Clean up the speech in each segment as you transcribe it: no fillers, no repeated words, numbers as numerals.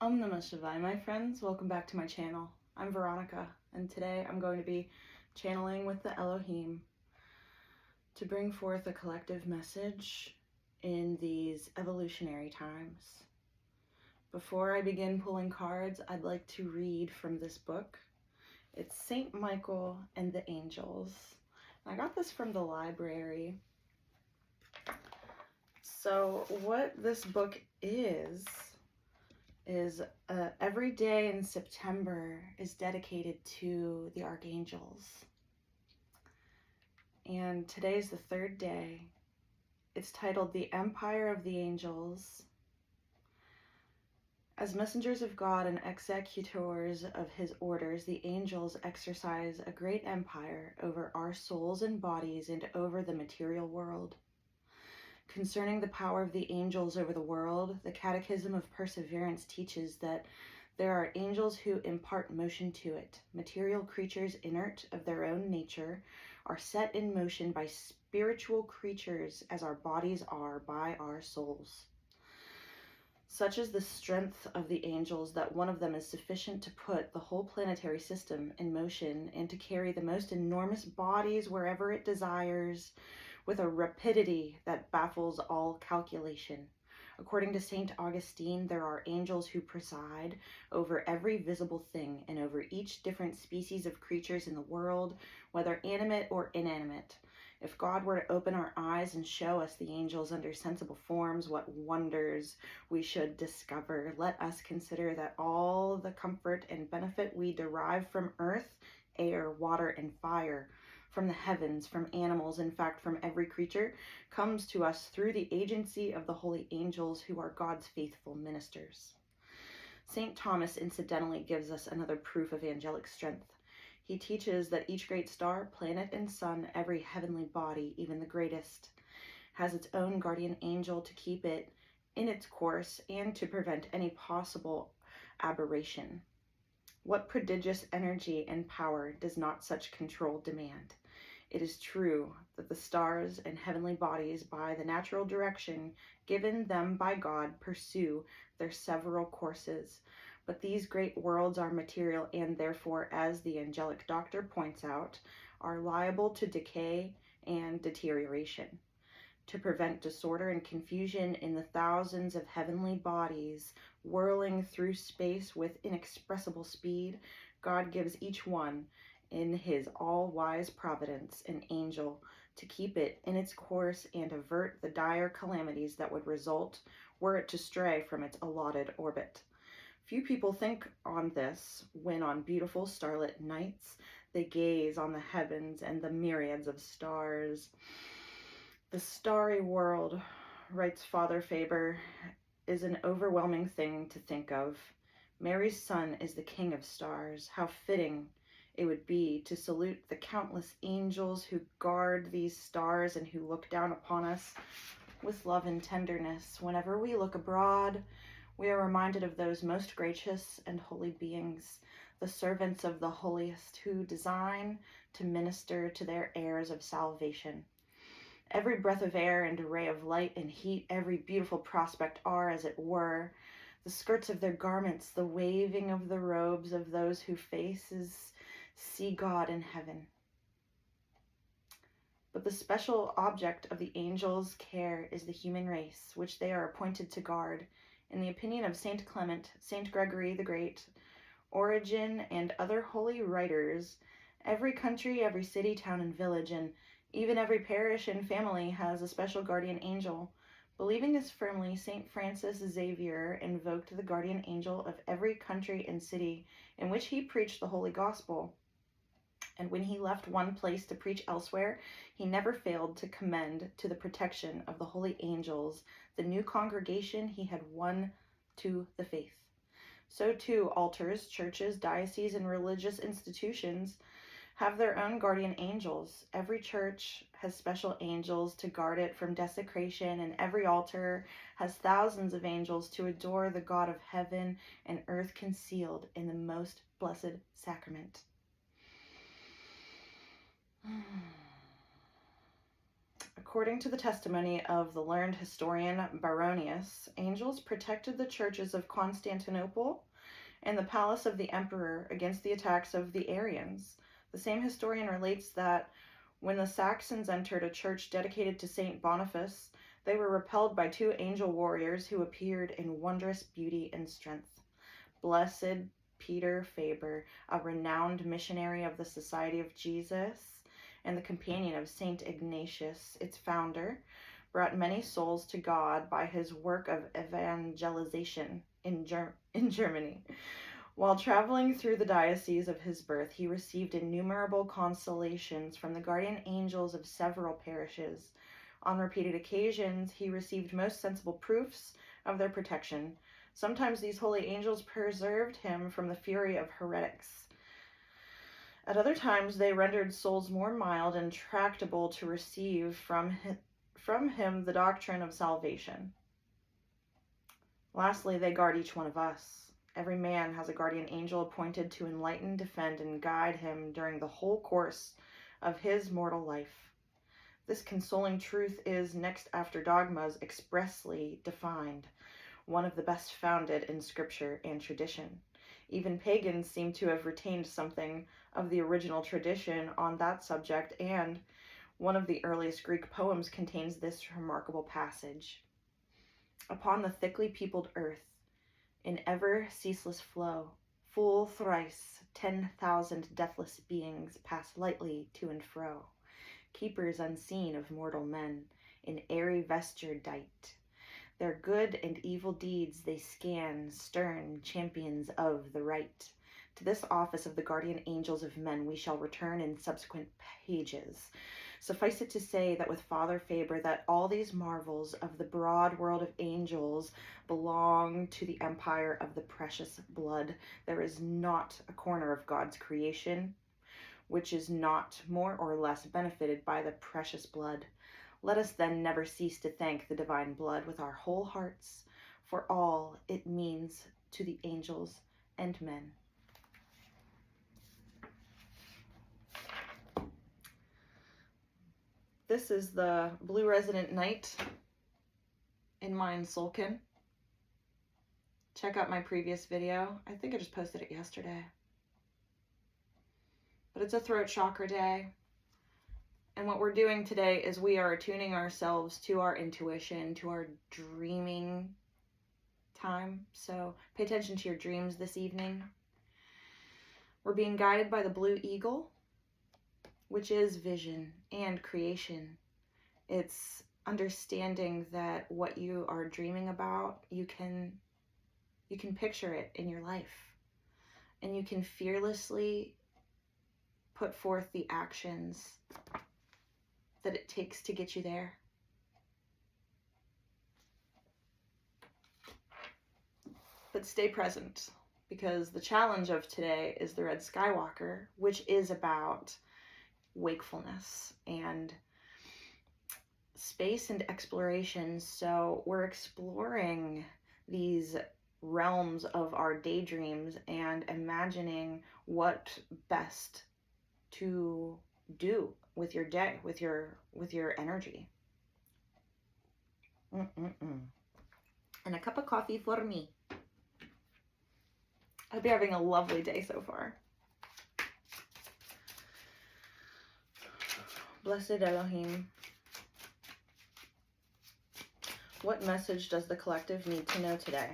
Namah Shivaya, my friends. Welcome back to my channel. I'm Veronica, and today I'm going to be channeling with the Elohim to bring forth a collective message in these evolutionary times. Before I begin pulling cards, I'd like to read from this book. It's Saint Michael and the Angels. I got this from the library. So what this book is every day in September is dedicated to the archangels. And today is the third day. It's titled The Empire of the Angels. As messengers of God and executors of his orders, the angels exercise a great empire over our souls and bodies and over the material world. Concerning the power of the angels over the world, the Catechism of Perseverance teaches that there are angels who impart motion to it. Material creatures inert of their own nature are set in motion by spiritual creatures as our bodies are by our souls. Such is the strength of the angels that one of them is sufficient to put the whole planetary system in motion and to carry the most enormous bodies wherever it desires, with a rapidity that baffles all calculation. According to St. Augustine, there are angels who preside over every visible thing and over each different species of creatures in the world, whether animate or inanimate. If God were to open our eyes and show us the angels under sensible forms, what wonders we should discover. Let us consider that all the comfort and benefit we derive from earth, air, water, and fire, from the heavens, from animals, in fact, from every creature, comes to us through the agency of the holy angels who are God's faithful ministers. St. Thomas incidentally gives us another proof of angelic strength. He teaches that each great star, planet, and sun, every heavenly body, even the greatest, has its own guardian angel to keep it in its course and to prevent any possible aberration. What prodigious energy and power does not such control demand? It is true that the stars and heavenly bodies, by the natural direction given them by God, pursue their several courses. But these great worlds are material and therefore, as the angelic doctor points out, are liable to decay and deterioration. To prevent disorder and confusion in the thousands of heavenly bodies whirling through space with inexpressible speed, God gives each one, in his all-wise providence, an angel to keep it in its course and avert the dire calamities that would result were it to stray from its allotted orbit. Few people think on this when on beautiful starlit nights they gaze on the heavens and the myriads of stars. The starry world, writes Father Faber, is an overwhelming thing to think of. Mary's Son is the King of stars. How fitting it would be to salute the countless angels who guard these stars and who look down upon us with love and tenderness. Whenever we look abroad, we are reminded of those most gracious and holy beings, the servants of the holiest, who design to minister to their heirs of salvation. Every breath of air and ray of light and heat, every beautiful prospect are, as it were, the skirts of their garments, the waving of the robes of those whose faces see God in heaven. But the special object of the angels' care is the human race, which they are appointed to guard. In the opinion of Saint Clement, Saint Gregory the Great, Origen, and other holy writers, every country, every city, town, and village, and even every parish and family has a special guardian angel. Believing this firmly, St. Francis Xavier invoked the guardian angel of every country and city in which he preached the Holy Gospel. And when he left one place to preach elsewhere, he never failed to commend to the protection of the holy angels the new congregation he had won to the faith. So too, altars, churches, dioceses, and religious institutions have their own guardian angels. Every church has special angels to guard it from desecration, and every altar has thousands of angels to adore the God of heaven and earth concealed in the most blessed sacrament. According to the testimony of the learned historian Baronius, angels protected the churches of Constantinople and the palace of the emperor against the attacks of the Arians. The same historian relates that when the Saxons entered a church dedicated to Saint Boniface, they were repelled by 2 angel warriors who appeared in wondrous beauty and strength. Blessed Peter Faber, a renowned missionary of the Society of Jesus and the companion of Saint Ignatius, its founder, brought many souls to God by his work of evangelization in Germany. While traveling through the diocese of his birth, he received innumerable consolations from the guardian angels of several parishes. On repeated occasions, he received most sensible proofs of their protection. Sometimes these holy angels preserved him from the fury of heretics. At other times, they rendered souls more mild and tractable to receive from him the doctrine of salvation. Lastly, they guard each one of us. Every man has a guardian angel appointed to enlighten, defend, and guide him during the whole course of his mortal life. This consoling truth is, next after dogmas, expressly defined, one of the best founded in scripture and tradition. Even pagans seem to have retained something of the original tradition on that subject, and one of the earliest Greek poems contains this remarkable passage. Upon the thickly peopled earth, in ever ceaseless flow, full thrice 10,000 deathless beings pass lightly to and fro, keepers unseen of mortal men, in airy vesture dight. Their good and evil deeds they scan, stern champions of the right. To this office of the guardian angels of men we shall return in subsequent pages. Suffice it to say that with Father Faber that all these marvels of the broad world of angels belong to the empire of the precious blood. There is not a corner of God's creation which is not more or less benefited by the precious blood. Let us then never cease to thank the divine blood with our whole hearts for all it means to the angels and men. This is the Blue Resonant Night in Mind Sulkin. Check out my previous video. I think I just posted it yesterday. But it's a throat chakra day. And what we're doing today is we are attuning ourselves to our intuition, to our dreaming time. So pay attention to your dreams this evening. We're being guided by the blue eagle, which is vision and creation. It's understanding that what you are dreaming about, you can picture it in your life. And you can fearlessly put forth the actions that it takes to get you there. But stay present, because the challenge of today is the Red Skywalker, which is about wakefulness and space and exploration. So we're exploring these realms of our daydreams and imagining what best to do with your day, with your energy. And a cup of coffee for me. I hope you're having a lovely day so far. Blessed Elohim, what message does the collective need to know today?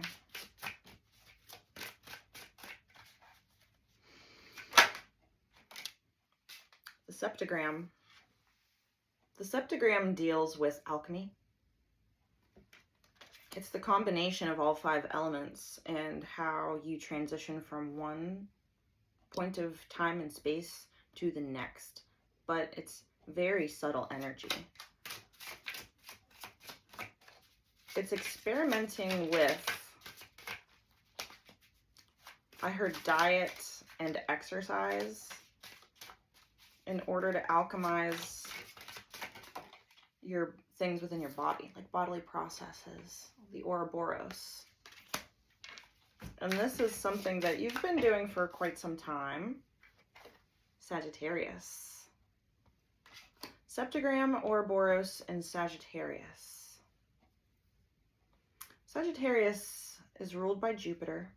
The septagram. The septagram deals with alchemy. It's the combination of all 5 elements and how you transition from one point of time and space to the next. But it's very subtle energy. It's experimenting with, I heard, diet and exercise in order to alchemize your things within your body, like bodily processes, the Ouroboros. And this is something that you've been doing for quite some time, Sagittarius. Septagram, Ouroboros, and Sagittarius. Sagittarius is ruled by Jupiter.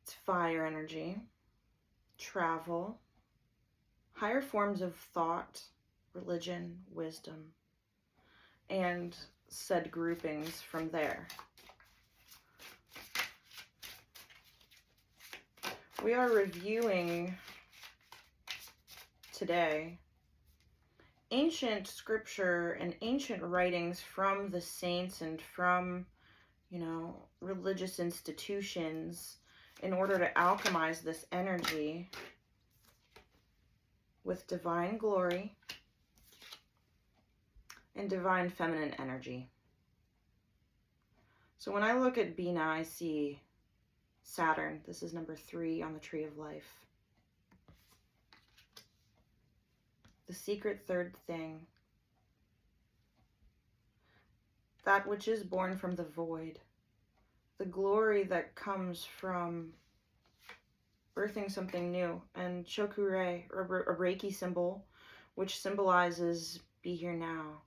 It's fire energy, travel, higher forms of thought, religion, wisdom, and said groupings from there. We are reviewing today ancient scripture and ancient writings from the saints and from, religious institutions in order to alchemize this energy with divine glory and divine feminine energy. So when I look at Bina, I see Saturn. This is number 3 on the tree of life. The secret third thing. That which is born from the void. The glory that comes from birthing something new. And Chokure, a Reiki symbol, which symbolizes be here now.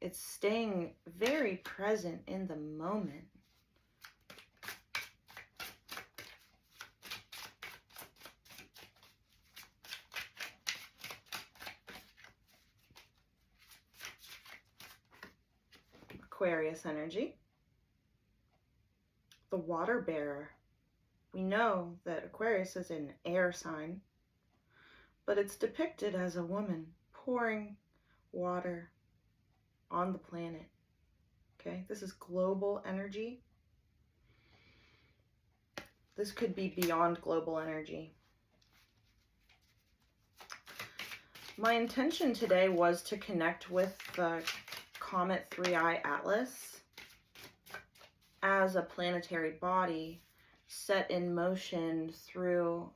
It's staying very present in the moment. Aquarius energy. The water bearer. We know that Aquarius is an air sign, but it's depicted as a woman pouring water on the planet. Okay, this is global energy. This could be beyond global energy. My intention today was to connect with the Comet 3i Atlas as a planetary body set in motion through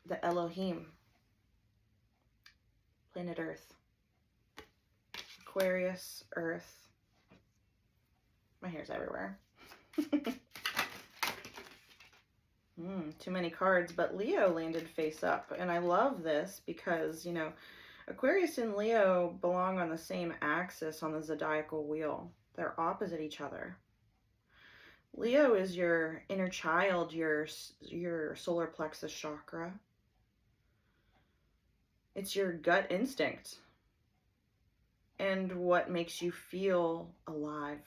the Elohim, planet Earth. Aquarius, Earth. My hair's everywhere. Too many cards, but Leo landed face up. And I love this because, Aquarius and Leo belong on the same axis on the zodiacal wheel. They're opposite each other. Leo is your inner child, your solar plexus chakra. It's your gut instinct and what makes you feel alive.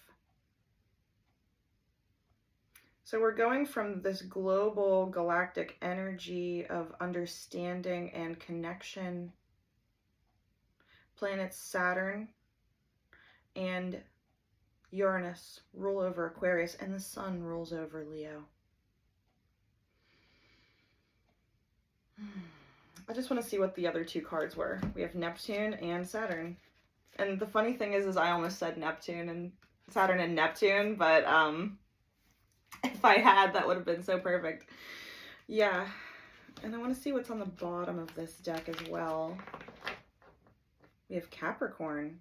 So we're going from this global galactic energy of understanding and connection. Planets Saturn and Uranus rule over Aquarius, and the sun rules over Leo. I just want to see what the other 2 cards were. We have Neptune and Saturn. And the funny thing is I almost said Neptune and Saturn and Neptune, but if I had, that would have been so perfect. Yeah. And I want to see what's on the bottom of this deck as well. We have Capricorn.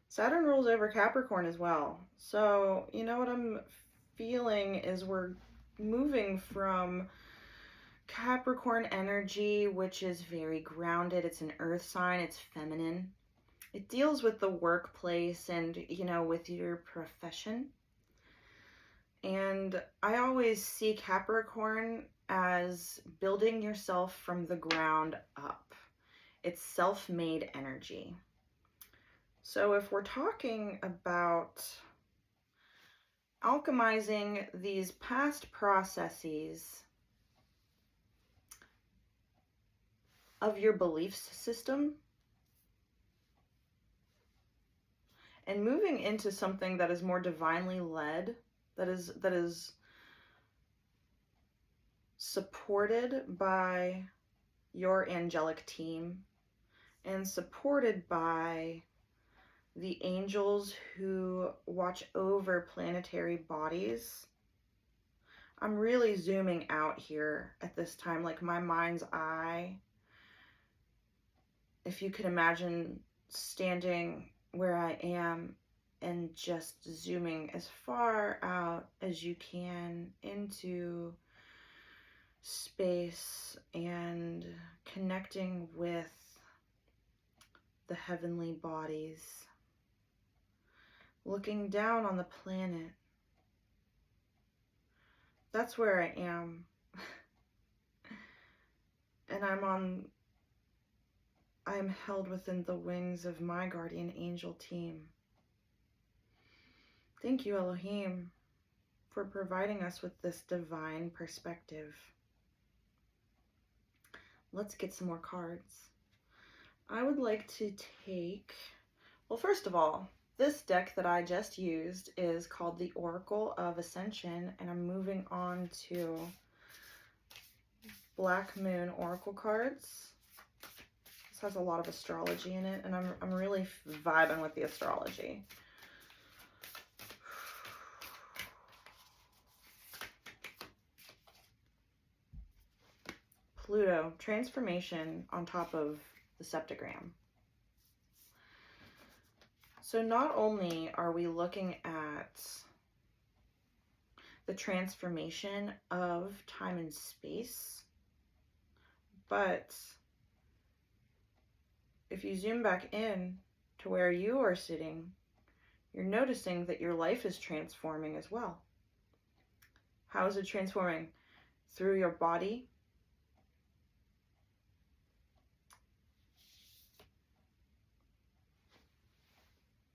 Saturn rules over Capricorn as well. So, what I'm feeling is we're moving from Capricorn energy, which is very grounded. It's an earth sign. It's feminine. It deals with the workplace and, with your profession. And I always see Capricorn as building yourself from the ground up. It's self-made energy. So if we're talking about alchemizing these past processes of your belief system and moving into something that is more divinely led, that is supported by your angelic team and supported by the angels who watch over planetary bodies. I'm really zooming out here at this time, like my mind's eye. If you could imagine standing where I am and just zooming as far out as you can into space and connecting with the heavenly bodies, looking down on the planet. That's where I am. And I am held within the wings of my guardian angel team. Thank you, Elohim, for providing us with this divine perspective. Let's get some more cards. I would like to take, well, first of all, this deck that I just used is called the Oracle of Ascension, and I'm moving on to Black Moon Oracle cards. This has a lot of astrology in it, and I'm really vibing with the astrology. Pluto, transformation on top of the septagram. So not only are we looking at the transformation of time and space, but if you zoom back in to where you are sitting, you're noticing that your life is transforming as well. How is it transforming? Through your body,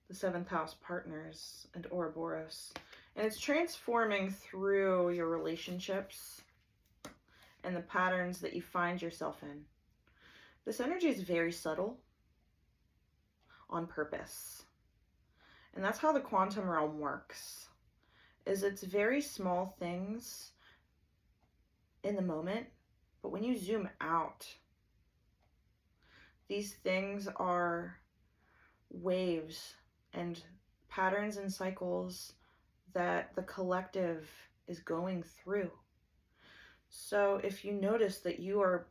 the 7th house partners, and Ouroboros. And it's transforming through your relationships and the patterns that you find yourself in. This energy is very subtle on purpose. And that's how the quantum realm works, is it's very small things in the moment, but when you zoom out, these things are waves and patterns and cycles that the collective is going through. So if you notice that you are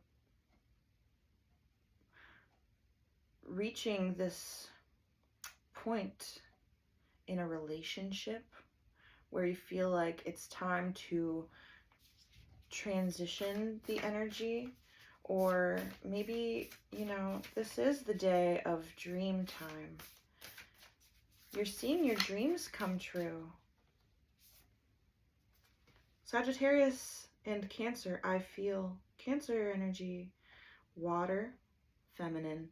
reaching this point in a relationship where you feel like it's time to transition the energy, or maybe, you know, this is the day of dream time. You're seeing your dreams come true. Sagittarius and Cancer, I feel Cancer energy, water, feminine,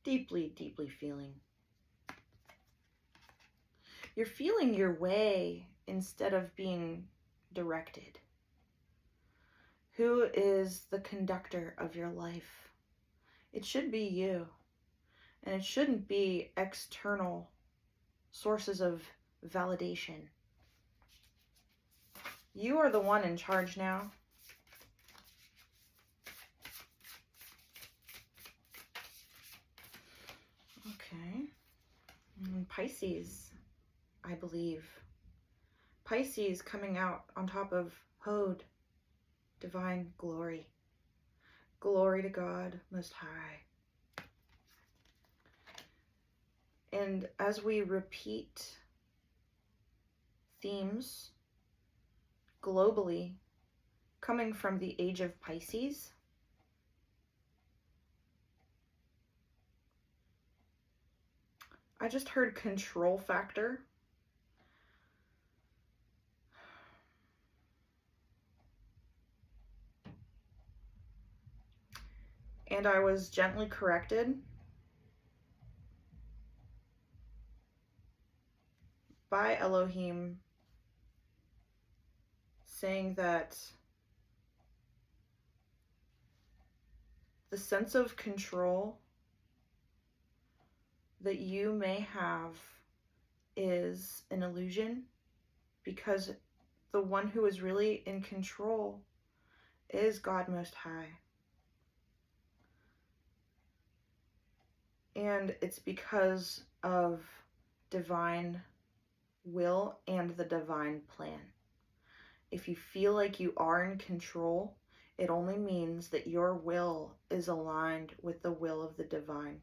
deeply, deeply feeling. You're feeling your way instead of being directed. Who is the conductor of your life? It should be you. And it shouldn't be external sources of validation. You are the one in charge now. Okay. And Pisces, I believe. Pisces coming out on top of Hod, divine glory. Glory to God Most High. And as we repeat themes globally coming from the age of Pisces, I just heard control factor. And I was gently corrected by Elohim, saying that the sense of control that you may have is an illusion, because the one who is really in control is God Most High. And it's because of divine will and the divine plan. If you feel like you are in control, it only means that your will is aligned with the will of the divine.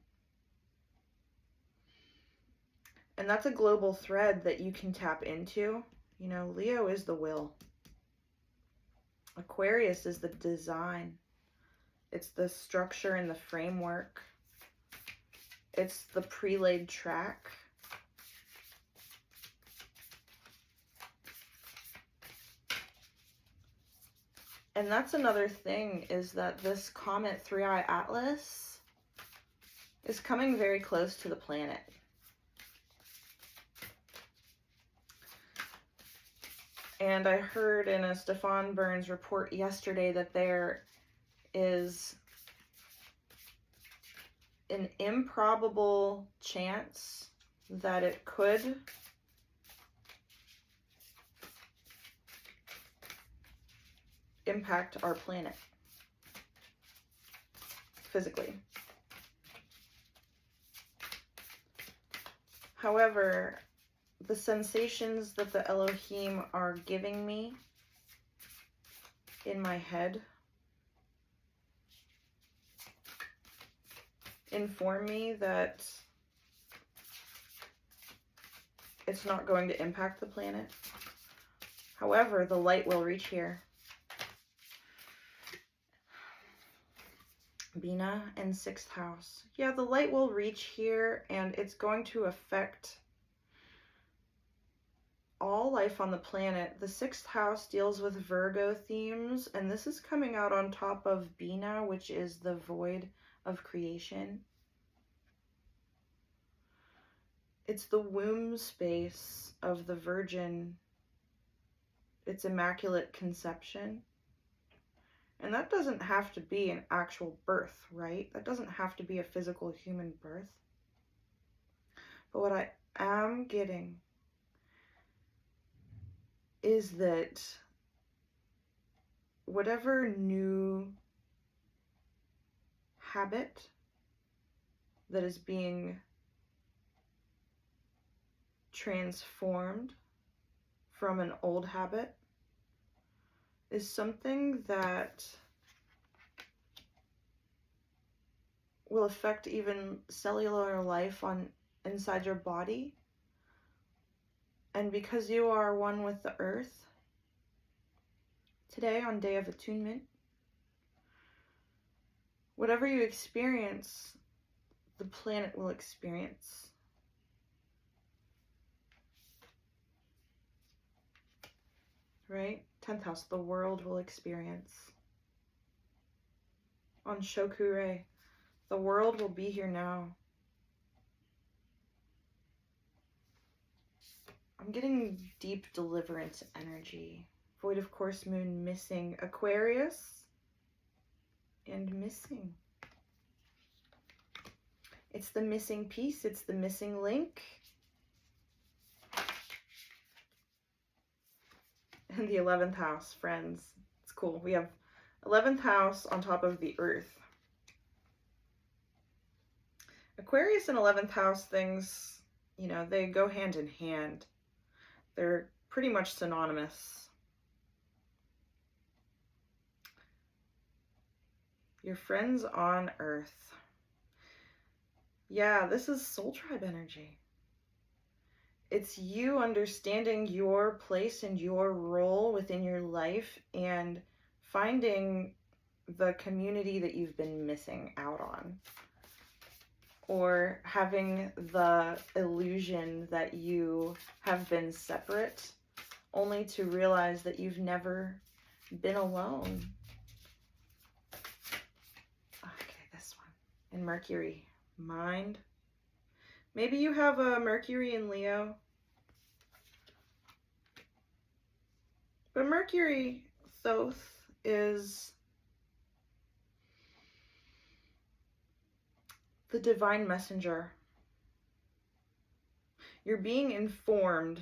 And that's a global thread that you can tap into. You know, Leo is the will. Aquarius is the design. It's the structure and the framework. It's the pre-laid track. And that's another thing, is that this comet 3i Atlas is coming very close to the planet. And I heard in a Stefan Burns report yesterday that there is an improbable chance that it could impact our planet physically. However, the sensations that the Elohim are giving me in my head inform me that it's not going to impact the planet. However, the light will reach here. Bina and 6th house. Yeah, the light will reach here, and it's going to affect all life on the planet. The 6th house deals with Virgo themes, and this is coming out on top of Bina, which is the void of creation. It's the womb space of the Virgin. It's immaculate conception. And that doesn't have to be an actual birth, right? That doesn't have to be a physical human birth. But what I am getting is that whatever new habit that is being transformed from an old habit is something that will affect even cellular life on inside your body. And because you are one with the earth, today on Day of Attunement, whatever you experience, the planet will experience. Right? 10th house, the world will experience. On Shokure, the world will be here now. I'm getting deep deliverance energy. Void of course, moon missing. Aquarius and missing. It's the missing piece. It's the missing link. And the 11th house, friends. It's cool. We have 11th house on top of the earth. Aquarius and 11th house things, you know, they go hand in hand. They're pretty much synonymous. Your friends on earth. Yeah, this is soul tribe energy. It's you understanding your place and your role within your life and finding the community that you've been missing out on, or having the illusion that you have been separate, only to realize that you've never been alone. Okay, this one. And Mercury, mind. Maybe you have a Mercury in Leo. But Mercury, Thoth, is the divine messenger. You're being informed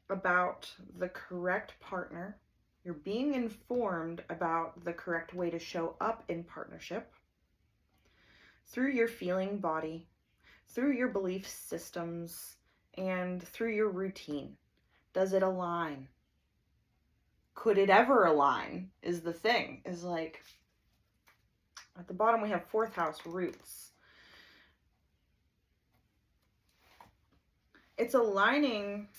about the correct partner. You're being informed about the correct way to show up in partnership through your feeling body, through your belief systems, and through your routine. Does it align? Could it ever align is the thing. Is like, at the bottom we have 4th house, roots. It's aligning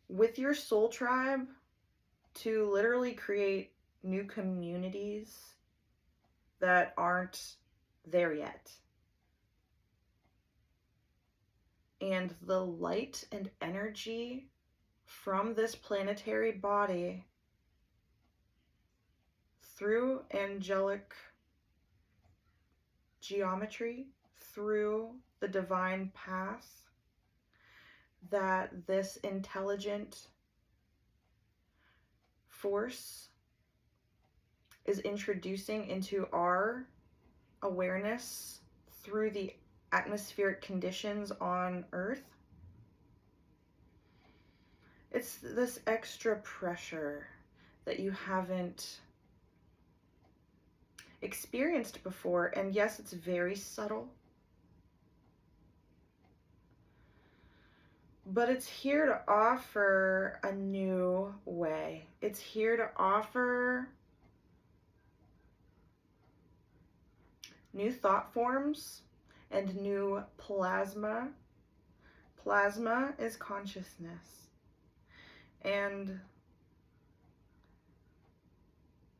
with your soul tribe to literally create new communities that aren't there yet. And the light and energy from this planetary body through angelic geometry, through the divine path that this intelligent force is introducing into our awareness through the atmospheric conditions on Earth. It's this extra pressure that you haven't experienced before. And yes, it's very subtle, but it's here to offer a new way. It's here to offer new thought forms and new plasma. Plasma is consciousness. And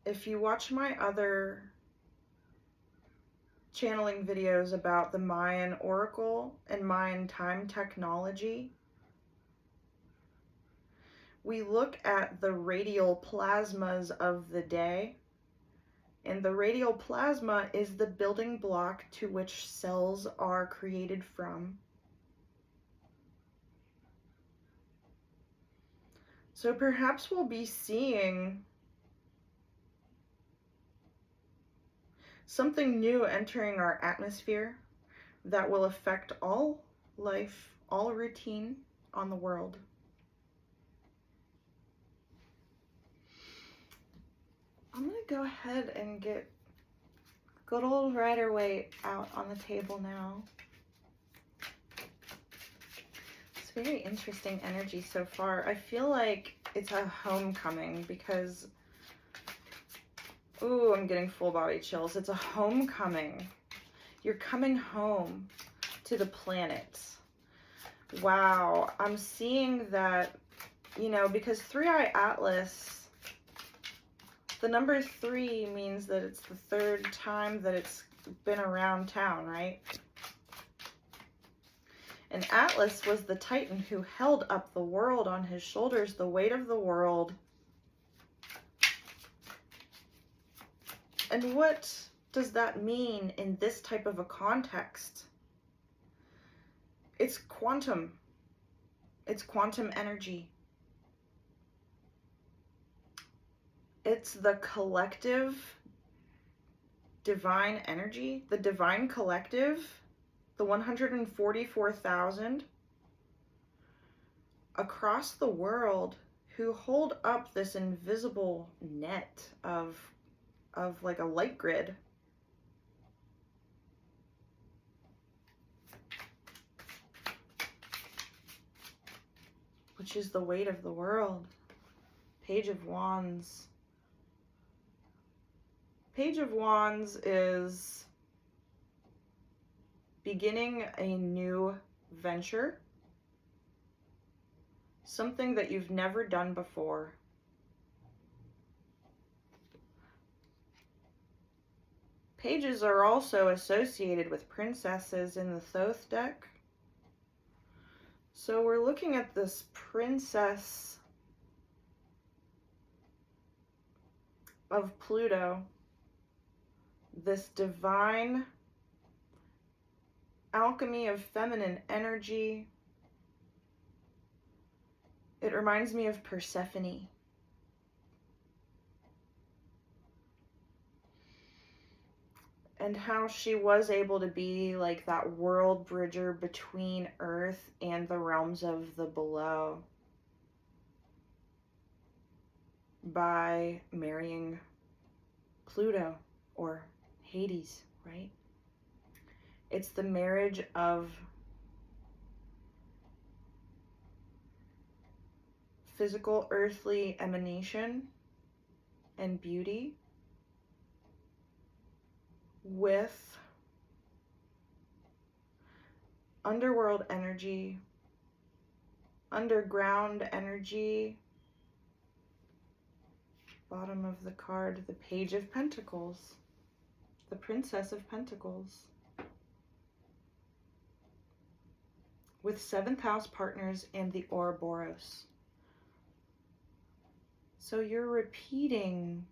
if you watch my other channeling videos about the Mayan oracle and Mayan time technology, we look at the radial plasmas of the day, and the radial plasma is the building block to which cells are created from. So perhaps we'll be seeing something new entering our atmosphere that will affect all life, all routine on the world. I'm going to go ahead and get good old Rider-Waite out on the table now. It's very interesting energy so far. I feel like it's a homecoming because, ooh, I'm getting full body chills. It's a homecoming. You're coming home to the planet. Wow, I'm seeing that, you know, because 3i Atlas, the number 3 means that it's the third time that it's been around town, right? And Atlas was the Titan who held up the world on his shoulders, the weight of the world. And what does that mean in this type of a context? It's quantum. It's quantum energy. It's the collective divine energy, the divine collective, the 144,000 across the world who hold up this invisible net of like a light grid. Which is the weight of the world. Page of Wands. Page of Wands is beginning a new venture. Something that you've never done before. Pages are also associated with princesses in the Thoth deck. So we're looking at this princess of Pluto, this divine alchemy of feminine energy. It reminds me of Persephone. And how she was able to be like that world bridger between Earth and the realms of the below by marrying Pluto or Hades, right? It's the marriage of physical earthly emanation and beauty with underworld energy, underground energy. Bottom of the card, the Page of Pentacles, the Princess of Pentacles. With 7th house partners and the Ouroboros. So you're repeating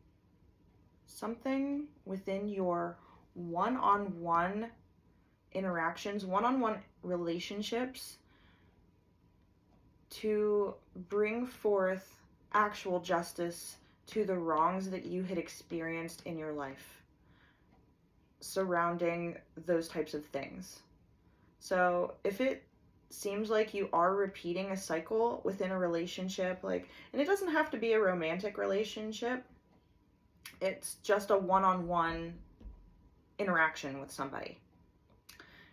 something within your one-on-one interactions, one-on-one relationships, to bring forth actual justice to the wrongs that you had experienced in your life surrounding those types of things. So if it seems like you are repeating a cycle within a relationship, like, and it doesn't have to be a romantic relationship, it's just a one-on-one interaction with somebody.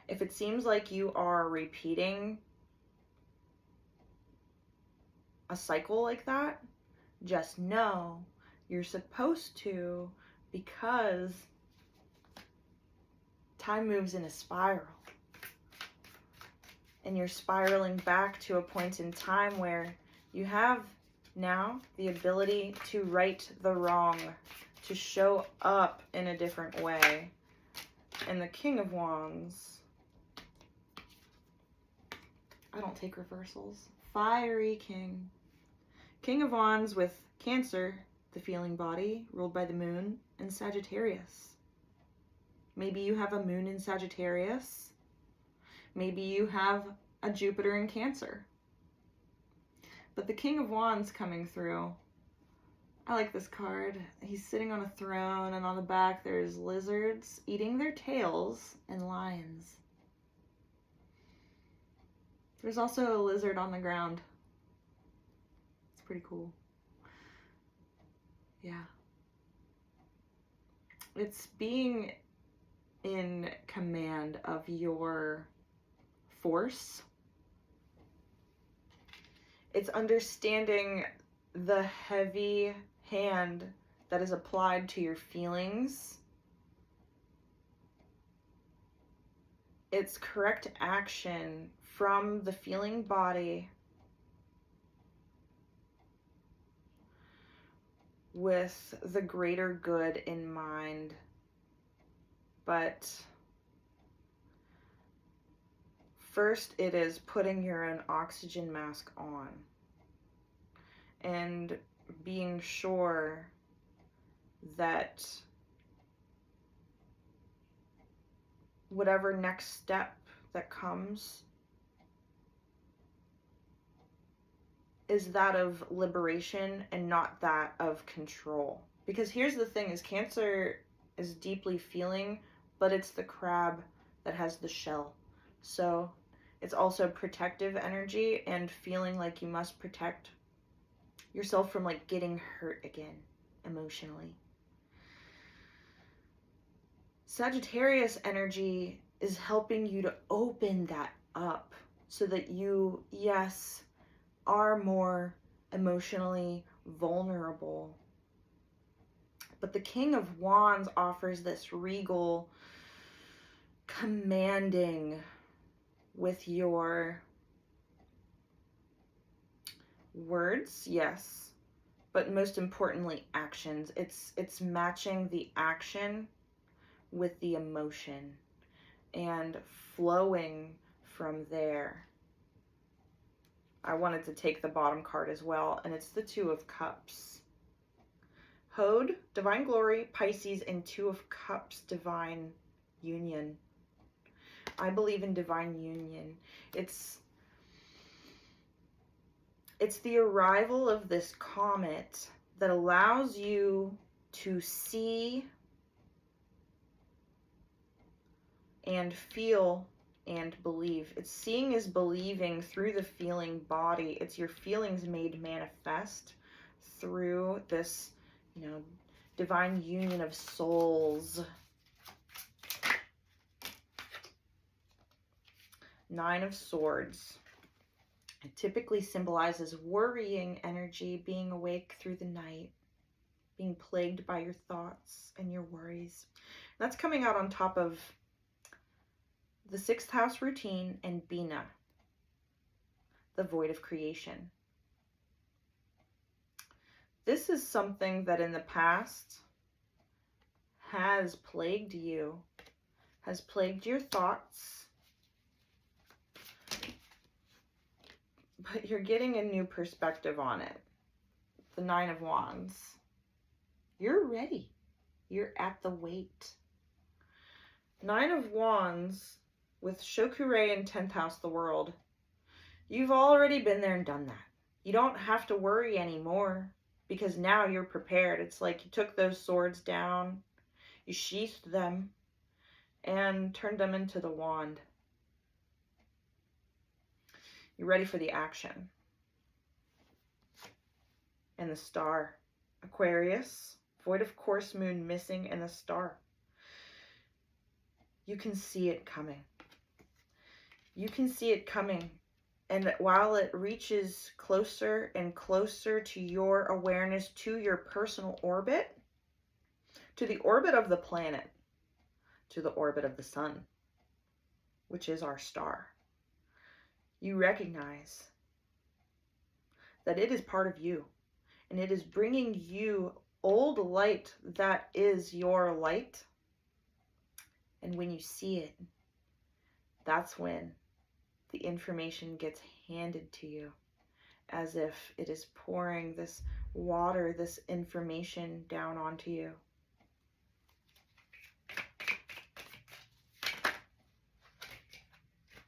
If it seems like you are repeating a cycle like that, just know you're supposed to, because time moves in a spiral. And you're spiraling back to a point in time where you have now the ability to right the wrong, to show up in a different way. And the King of Wands, I don't take reversals. Fiery King. King of Wands with Cancer, the feeling body, ruled by the moon, and Sagittarius. Maybe you have a moon in Sagittarius. Maybe you have a Jupiter in Cancer. But the King of Wands coming through, I like this card. He's sitting on a throne, and on the back there's lizards eating their tails and lions. There's also a lizard on the ground. It's pretty cool. Yeah. It's being in command of your force. It's understanding the heavy hand that is applied to your feelings. It's correct action from the feeling body with the greater good in mind. But first, it is putting your own oxygen mask on and being sure that whatever next step that comes is that of liberation and not that of control. Because here's the thing, is Cancer is deeply feeling, but it's the crab that has the shell. So it's also protective energy and feeling like you must protect yourself from like getting hurt again emotionally. Sagittarius energy is helping you to open that up so that you, yes, are more emotionally vulnerable. But the King of Wands offers this regal commanding with your words, yes, but most importantly, actions. It's matching the action with the emotion and flowing from there. I wanted to take the bottom card as well, and it's the Two of Cups. Hode, divine glory, Pisces, and Two of Cups, divine union. I believe in divine union. It's the arrival of this comet that allows you to see and feel and believe. It's seeing is believing through the feeling body. It's your feelings made manifest through this, divine union of souls. Nine of Swords. It typically symbolizes worrying energy, being awake through the night, being plagued by your thoughts and your worries. That's coming out on top of the 6th house routine, and Bina, the void of creation. This is something that in the past has plagued you, has plagued your thoughts, but you're getting a new perspective on it. The 9 of Wands. You're ready. You're at the wait. 9 of Wands with Shokure in 10th house, the world. You've already been there and done that. You don't have to worry anymore because now you're prepared. It's like you took those swords down, you sheathed them, and turned them into the wand. You're ready for the action. And the star. Aquarius, void of course moon missing, and the star. You can see it coming. You can see it coming. And while it reaches closer and closer to your awareness, to your personal orbit, to the orbit of the planet, to the orbit of the sun, which is our star, you recognize that it is part of you, and it is bringing you old light that is your light. And when you see it, that's when the information gets handed to you, as if it is pouring this water, this information down onto you.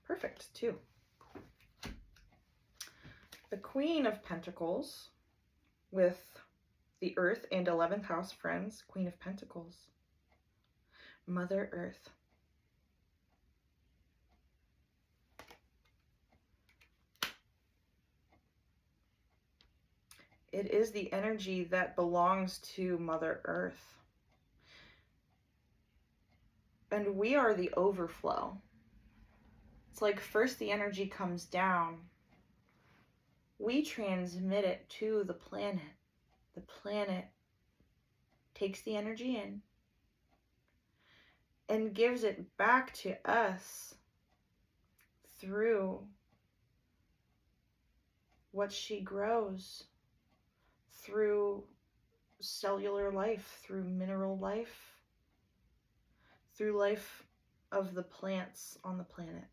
Perfect, too. The Queen of Pentacles with the Earth and 11th house friends, Queen of Pentacles, Mother Earth. It is the energy that belongs to Mother Earth. And we are the overflow. It's like first the energy comes down. We transmit it to the planet. The planet takes the energy in and gives it back to us through what she grows, through cellular life, through mineral life, through life of the plants on the planet.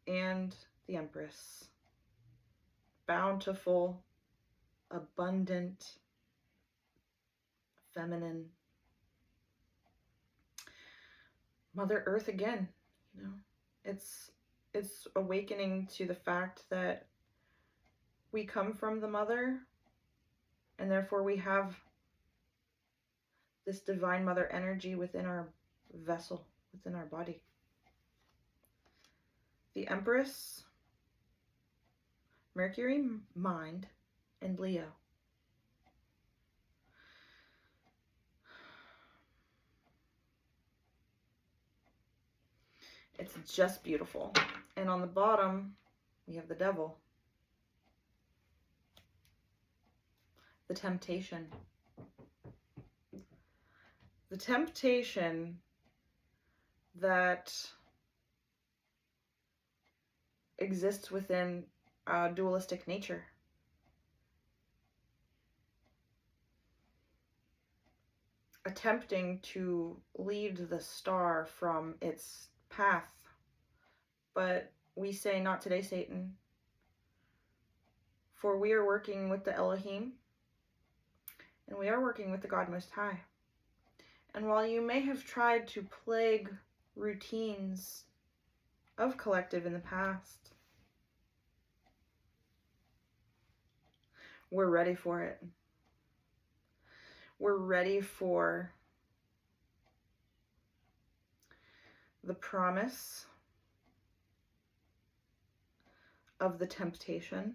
And the Empress, bountiful, abundant, feminine. Mother Earth again, you know, it's awakening to the fact that we come from the mother, and therefore we have this divine mother energy within our vessel, within our body. The Empress, Mercury, mind, and Leo. It's just beautiful. And on the bottom, we have the Devil. The temptation. The temptation that exists within dualistic nature. Attempting to lead the star from its path. But we say, not today, Satan. For we are working with the Elohim, and we are working with the God Most High. And while you may have tried to plague routines of collective in the past, we're ready for it. We're ready for the promise of the temptation.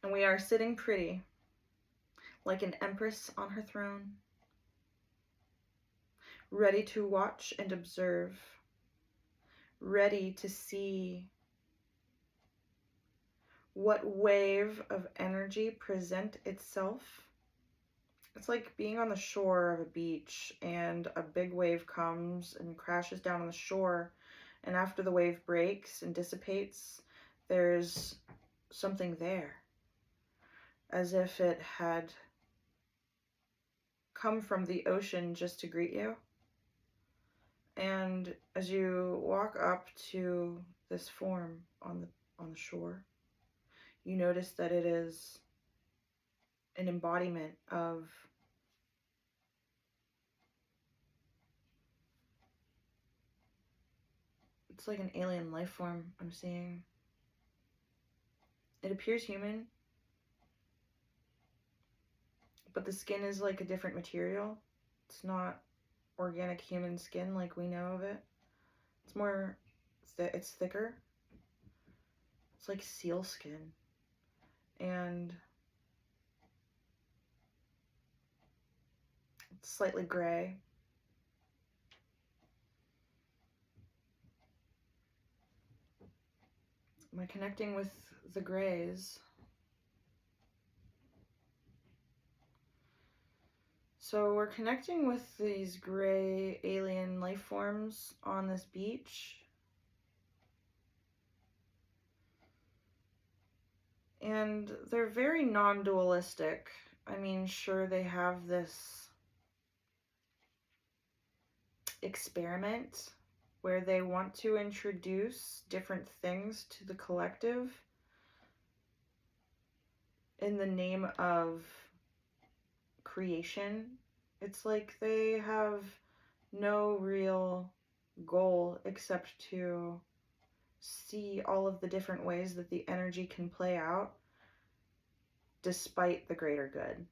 And we are sitting pretty, like an empress on her throne, ready to watch and observe, ready to see what wave of energy present itself It's like being on the shore of a beach and a big wave comes and crashes down on the shore, and after the wave breaks and dissipates, there's something there, as if it had come from the ocean just to greet you. And as you walk up to this form on the shore, you notice that it is an embodiment of it's like an alien life form I'm seeing. It appears human, but the skin is like a different material. It's not organic human skin like we know of it. It's more, it's thicker. It's like seal skin. And it's slightly gray. Am I connecting with the grays? So we're connecting with these gray alien life forms on this beach. And they're very non-dualistic. I mean, sure, they have this experiment where they want to introduce different things to the collective in the name of creation. It's like they have no real goal except to see all of the different ways that the energy can play out despite the greater good.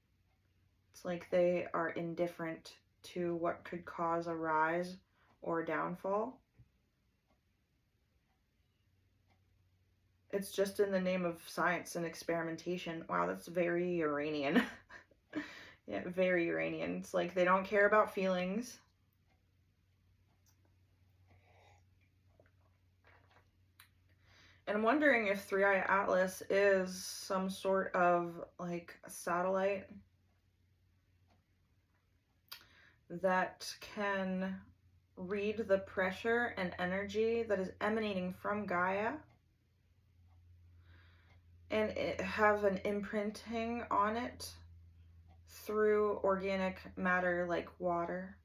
It's like they are indifferent to what could cause a rise or a downfall. It's just in the name of science and experimentation. Wow, that's very Uranian. Yeah, very Uranian. It's like they don't care about feelings. And I'm wondering if 3i Atlas is some sort of like a satellite that can read the pressure and energy that is emanating from Gaia and have an imprinting on it through organic matter like water.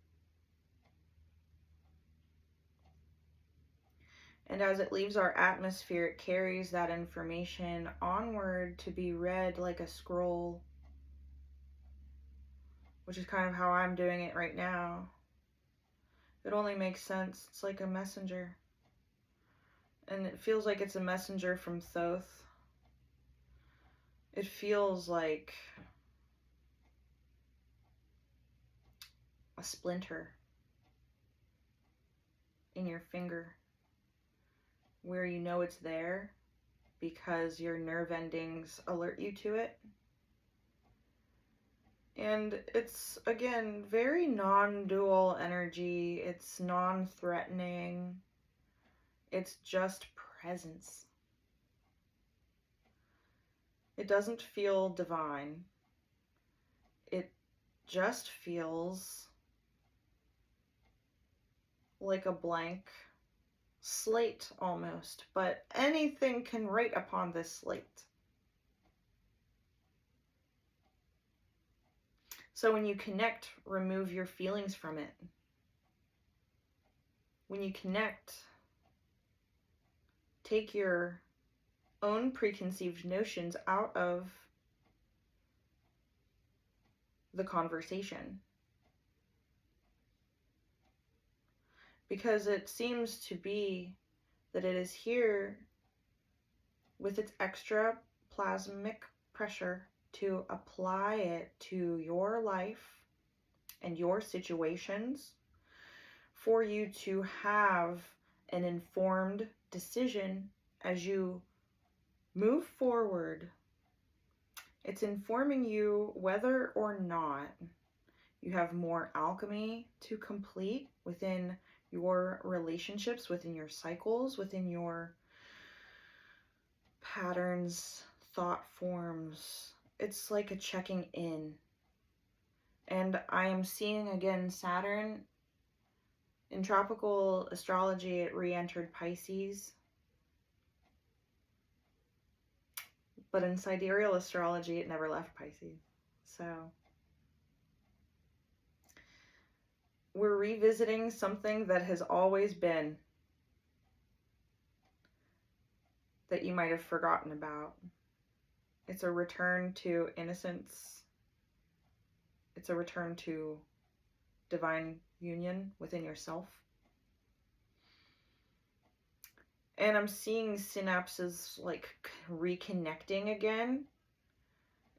And as it leaves our atmosphere, it carries that information onward to be read like a scroll, which is kind of how I'm doing it right now. It only makes sense. It's like a messenger. And it feels like it's a messenger from Thoth. It feels like a splinter in your finger where you know it's there because your nerve endings alert you to it. And it's, again, very non-dual energy. It's non-threatening. It's just presence. It doesn't feel divine. It just feels like a blank slate almost, but anything can write upon this slate. So when you connect, remove your feelings from it. When you connect, take your own preconceived notions out of the conversation. Because it seems to be that it is here with its extra plasmic pressure to apply it to your life and your situations for you to have an informed decision as you move forward. It's informing you whether or not you have more alchemy to complete within your relationships, within your cycles, within your patterns, thought forms. It's like a checking in. And I am seeing again Saturn. In tropical astrology, it re-entered Pisces. But in sidereal astrology, it never left Pisces. So we're revisiting something that has always been, that you might have forgotten about. It's a return to innocence. It's a return to divine union within yourself. And I'm seeing synapses like reconnecting again.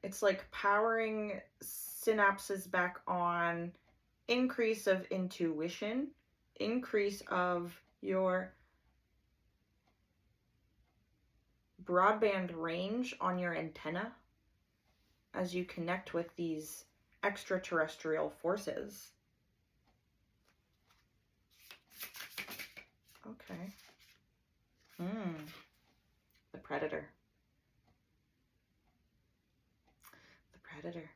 It's like powering synapses back on, increase of intuition, increase of your broadband range on your antenna as you connect with these extraterrestrial forces. Okay. The predator. The predator.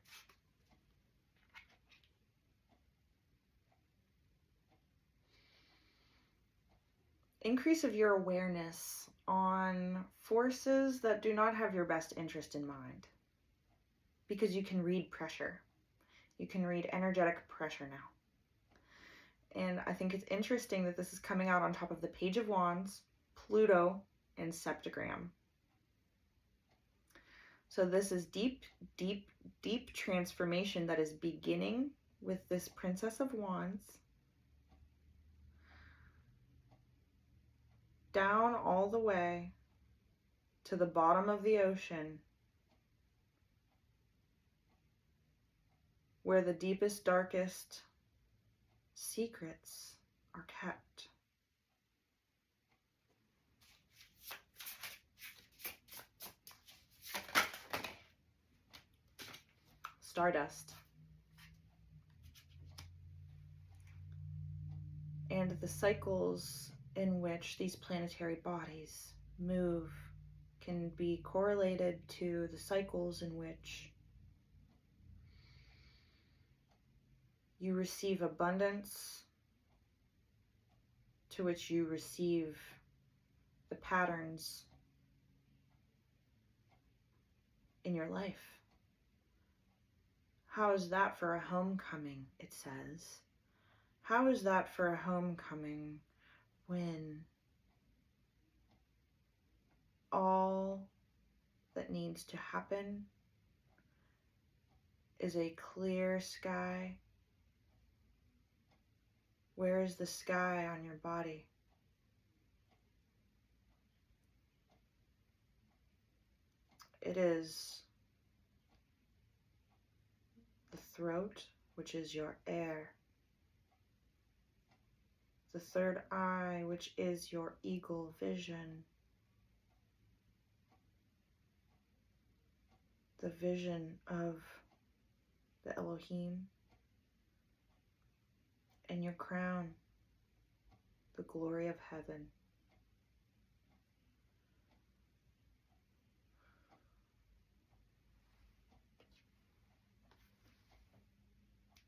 Increase of your awareness on forces that do not have your best interest in mind. Because you can read pressure. You can read energetic pressure now. And I think it's interesting that this is coming out on top of the Page of Wands, Pluto, and Septagram. So this is deep, deep, deep transformation that is beginning with this Princess of Wands, down all the way to the bottom of the ocean, where the deepest, darkest secrets are kept. Stardust. And the cycles in which these planetary bodies move can be correlated to the cycles in which you receive abundance, to which you receive the patterns in your life. How is that for a homecoming, it says? How is that for a homecoming when all that needs to happen is a clear sky? Where is the sky on your body? It is the throat, which is your air. The third eye, which is your eagle vision. The vision of the Elohim. And your crown, the glory of heaven.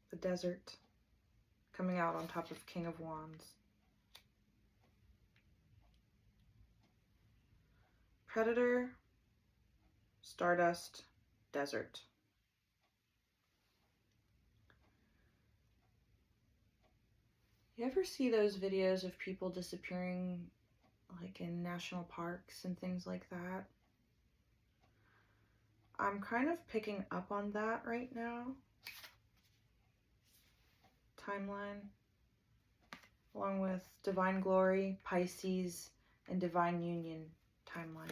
The desert, coming out on top of King of Wands. Predator, stardust, desert. You ever see those videos of people disappearing, like in national parks and things like that? I'm kind of picking up on that right now. Timeline, along with Divine Glory, Pisces, and Divine Union timeline.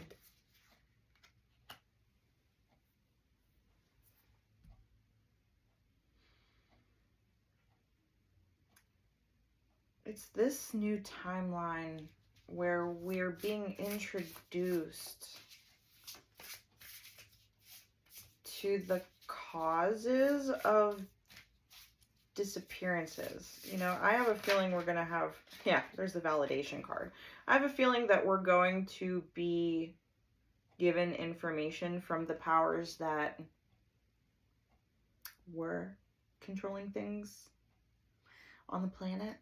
It's this new timeline where we're being introduced to the causes of disappearances. You know, I have a feeling we're going to have, yeah, there's the validation card. I have a feeling that we're going to be given information from the powers that were controlling things on the planet,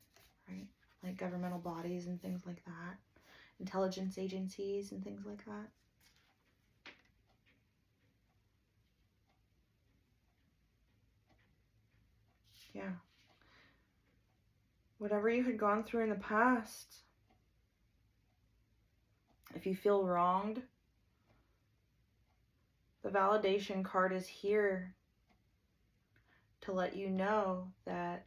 right? Like governmental bodies and things like that, intelligence agencies and things like that. Yeah. Whatever you had gone through in the past, if you feel wronged, the validation card is here to let you know that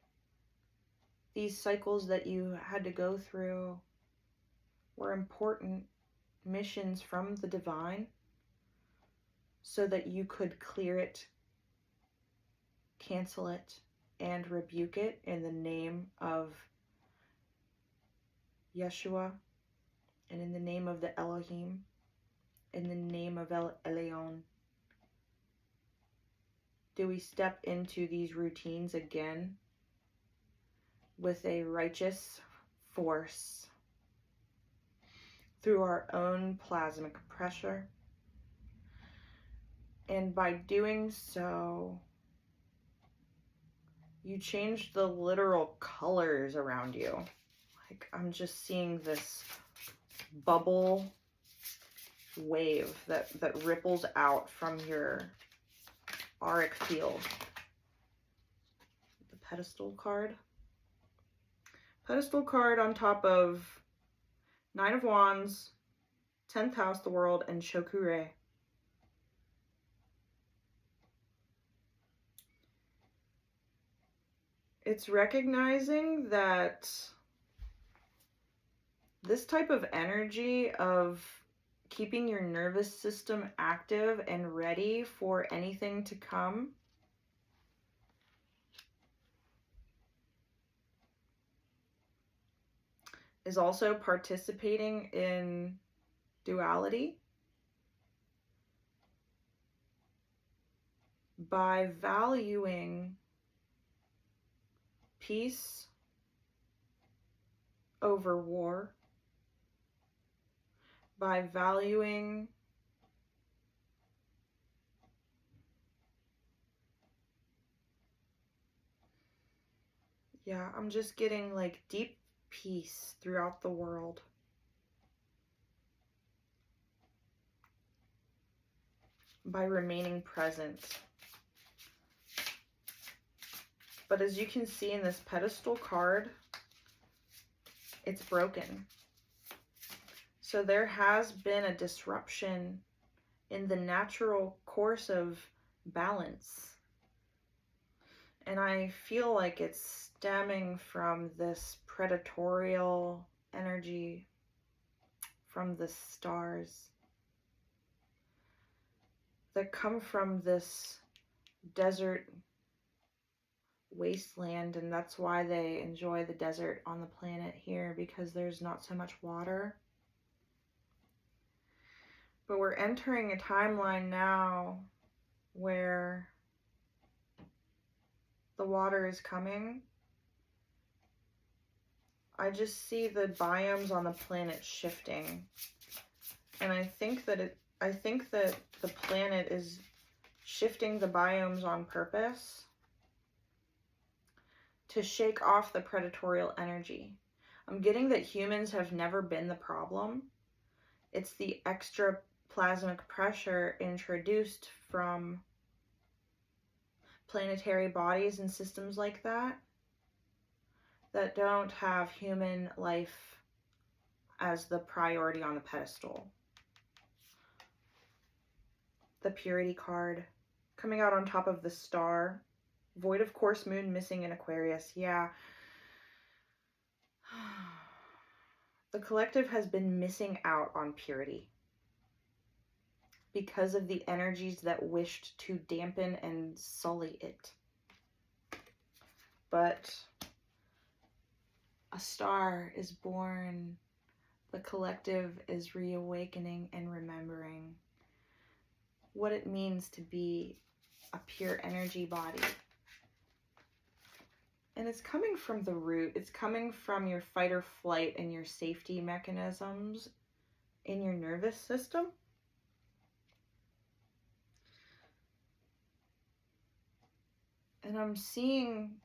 these cycles that you had to go through were important missions from the divine so that you could clear it, cancel it, and rebuke it in the name of Yeshua and in the name of the Elohim, in the name of El Elyon. Do we step into these routines again with a righteous force through our own plasmic pressure? And by doing so, you change the literal colors around you. Like, I'm just seeing this bubble wave that ripples out from your auric field. The pedestal card. Pedestal card on top of 9 of Wands, 10th house, the world, and Shokure. It's recognizing that this type of energy of keeping your nervous system active and ready for anything to come is also participating in duality by valuing peace over war, by valuing I'm just getting like deep peace throughout the world. By remaining present. But as you can see in this pedestal card, it's broken. So there has been a disruption in the natural course of balance. And I feel like it's stemming from this predatorial energy from the stars that come from this desert wasteland, and that's why they enjoy the desert on the planet here, because there's not so much water. But we're entering a timeline now where the water is coming. I just see the biomes on the planet shifting, and I think that the planet is shifting the biomes on purpose to shake off the predatorial energy. I'm getting that humans have never been the problem. It's the extra plasmic pressure introduced from planetary bodies and systems like that that don't have human life as the priority on the pedestal. The purity card coming out on top of the star. Void of course moon missing in Aquarius. Yeah. The collective has been missing out on purity because of the energies that wished to dampen and sully it. But a star is born. The collective is reawakening and remembering what it means to be a pure energy body. And it's coming from the root. It's coming from your fight or flight and your safety mechanisms in your nervous system. And I'm seeing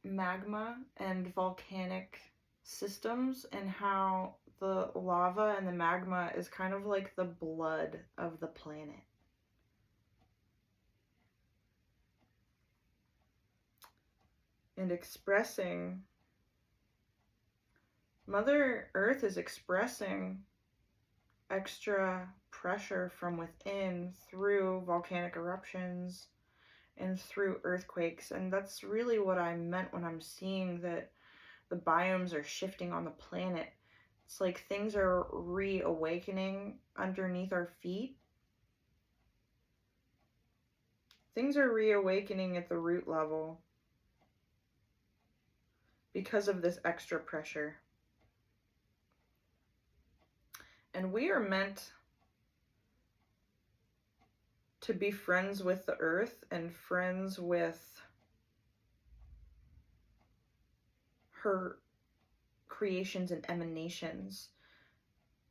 magma and volcanic systems, and how the lava and the magma is kind of like the blood of the planet. And expressing, Mother Earth is expressing extra pressure from within through volcanic eruptions and through earthquakes. And that's really what I meant when I'm seeing that the biomes are shifting on the planet. It's like things are reawakening underneath our feet. Things are reawakening at the root level because of this extra pressure. And we are meant to be friends with the earth and friends with her creations and emanations.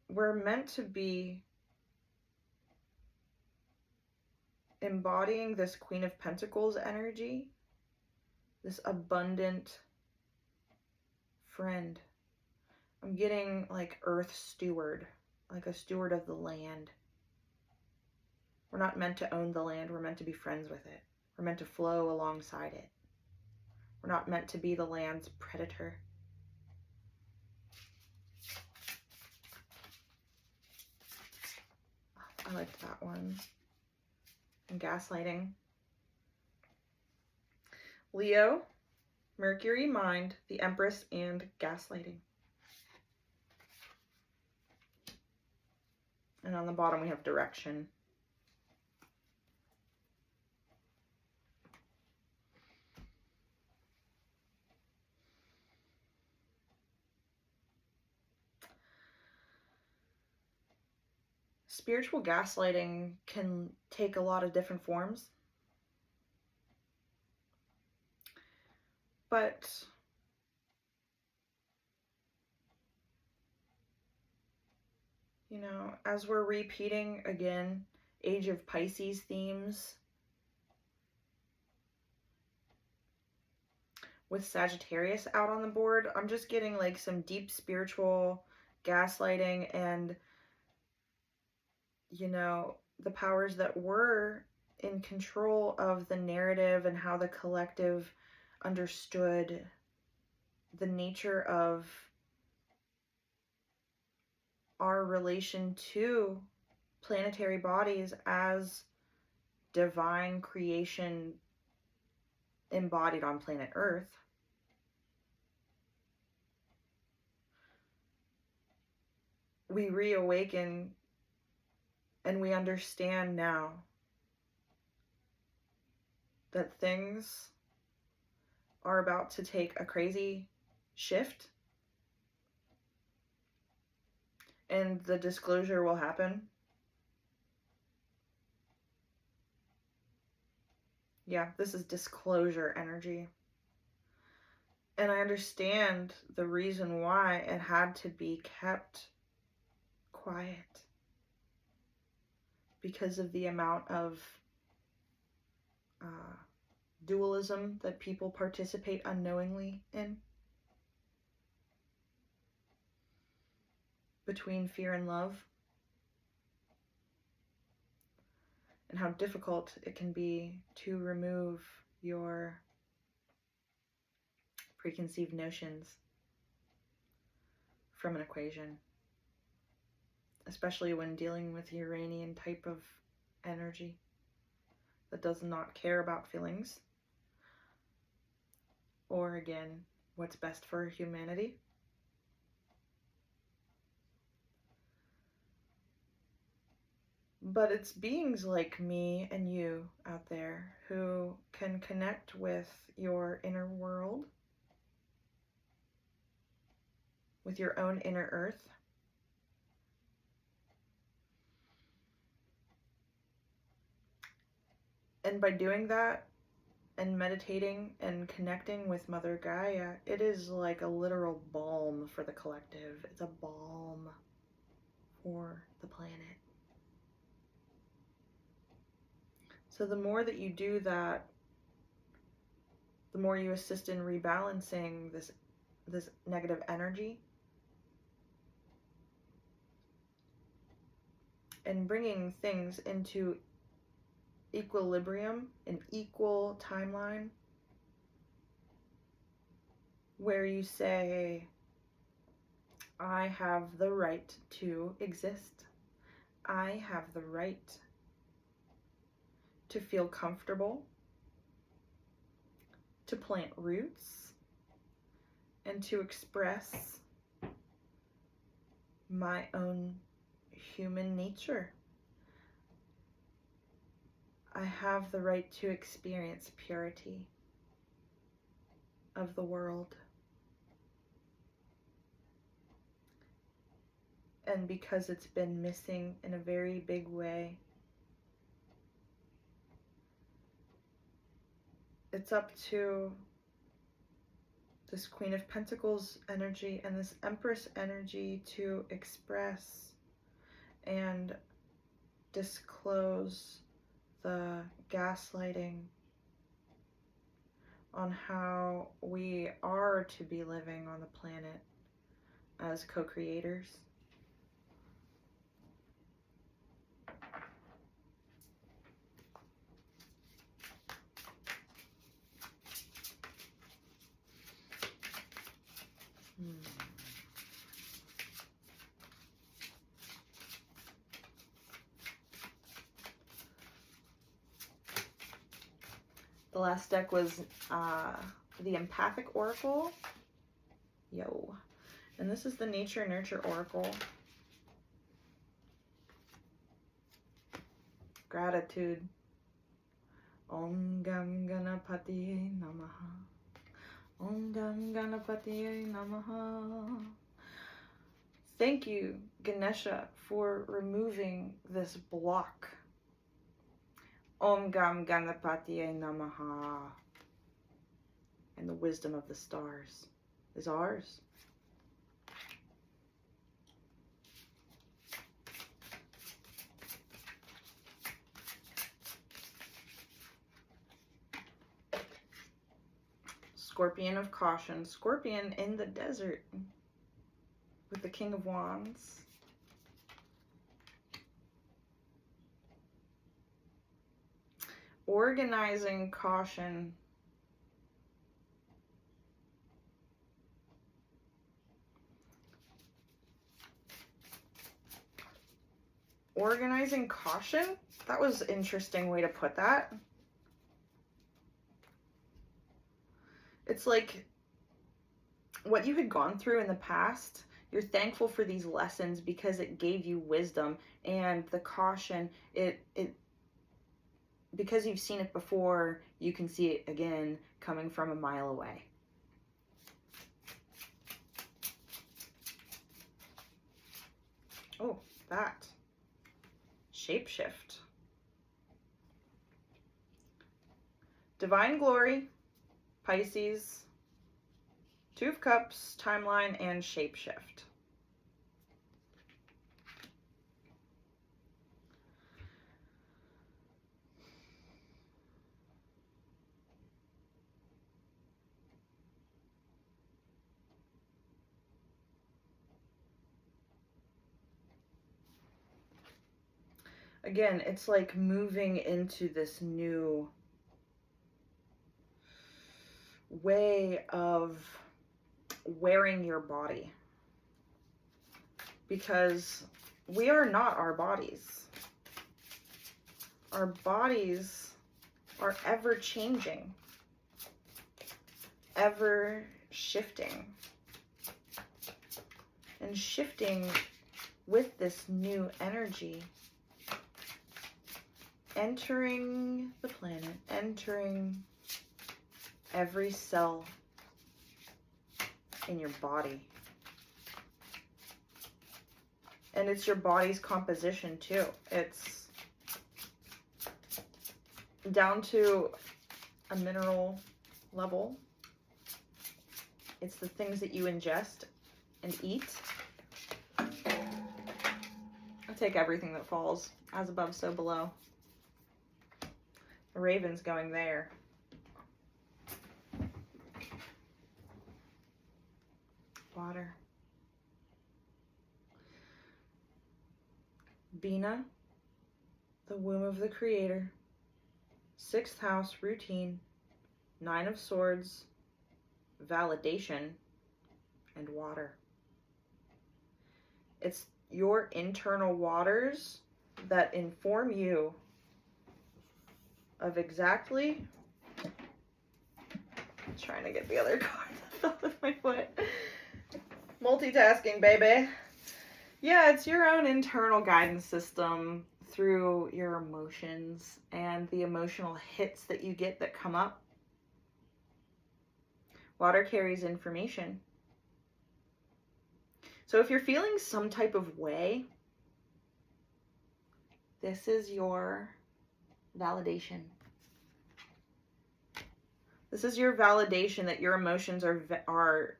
We're meant to be embodying this Queen of Pentacles energy, this abundant friend. I'm getting like earth steward, like a steward of the land. We're not meant to own the land, we're meant to be friends with it. We're meant to flow alongside it. We're not meant to be the land's predator. I liked that one. And gaslighting. Leo, Mercury, mind, the Empress, and gaslighting. And on the bottom we have direction. Spiritual gaslighting can take a lot of different forms. But you know, as we're repeating again, Age of Pisces themes with Sagittarius out on the board, I'm just getting like some deep spiritual gaslighting and, you know, the powers that were in control of the narrative and how the collective understood the nature of our relation to planetary bodies as divine creation embodied on planet Earth. We reawaken and we understand now that things are about to take a crazy shift, and the disclosure will happen. Yeah, this is disclosure energy. And I understand the reason why it had to be kept quiet, because of the amount of dualism that people participate unknowingly in, between fear and love, and how difficult it can be to remove your preconceived notions from an equation, especially when dealing with Uranian type of energy that does not care about feelings or, again, what's best for humanity. But it's beings like me and you out there who can connect with your inner world, with your own inner earth, and by doing that and meditating and connecting with Mother Gaia, it is like a literal balm for the collective. It's a balm for the planet. So the more that you do that, the more you assist in rebalancing this negative energy and bringing things into equilibrium, an equal timeline, where you say, I have the right to exist. I have the right to feel comfortable, to plant roots, and to express my own human nature. I have the right to experience purity of the world. And because it's been missing in a very big way, it's up to this Queen of Pentacles energy and this Empress energy to express and disclose the gaslighting on how we are to be living on the planet as co-creators. The last deck was the Empathic Oracle. And this is the Nature Nurture Oracle. Gratitude. Om Gam Ganapatiye Namaha. Om Gam Ganapatiye Namaha. Thank you, Ganesha, for removing this block. Om Gam Ganapatiye Namaha. And the wisdom of the stars is ours. Scorpion of Caution. Scorpion in the desert with the King of Wands. Organizing caution. Organizing caution? That was an interesting way to put that. It's like what you had gone through in the past, you're thankful for these lessons because it gave you wisdom, and the caution, because you've seen it before, you can see it again coming from a mile away. Oh, that. Shapeshift. Divine Glory, Pisces, Two of Cups, Timeline, and Shapeshift. Again, it's like moving into this new way of wearing your body, because we are not our bodies. Our bodies are ever changing, ever shifting, and shifting with this new energy entering the planet, entering every cell in your body. And it's your body's composition too. It's down to a mineral level. It's the things that you ingest and eat. I take everything that falls, as above, so below. The raven's going there. Bina, the womb of the Creator. 6th house, routine. 9 of Swords, validation, and water. It's your internal waters that inform you of exactly... I'm trying to get the other card with my foot. Multitasking, baby. Yeah, it's your own internal guidance system through your emotions and the emotional hits that you get that come up. Water carries information. So if you're feeling some type of way, this is your validation. This is your validation that your emotions are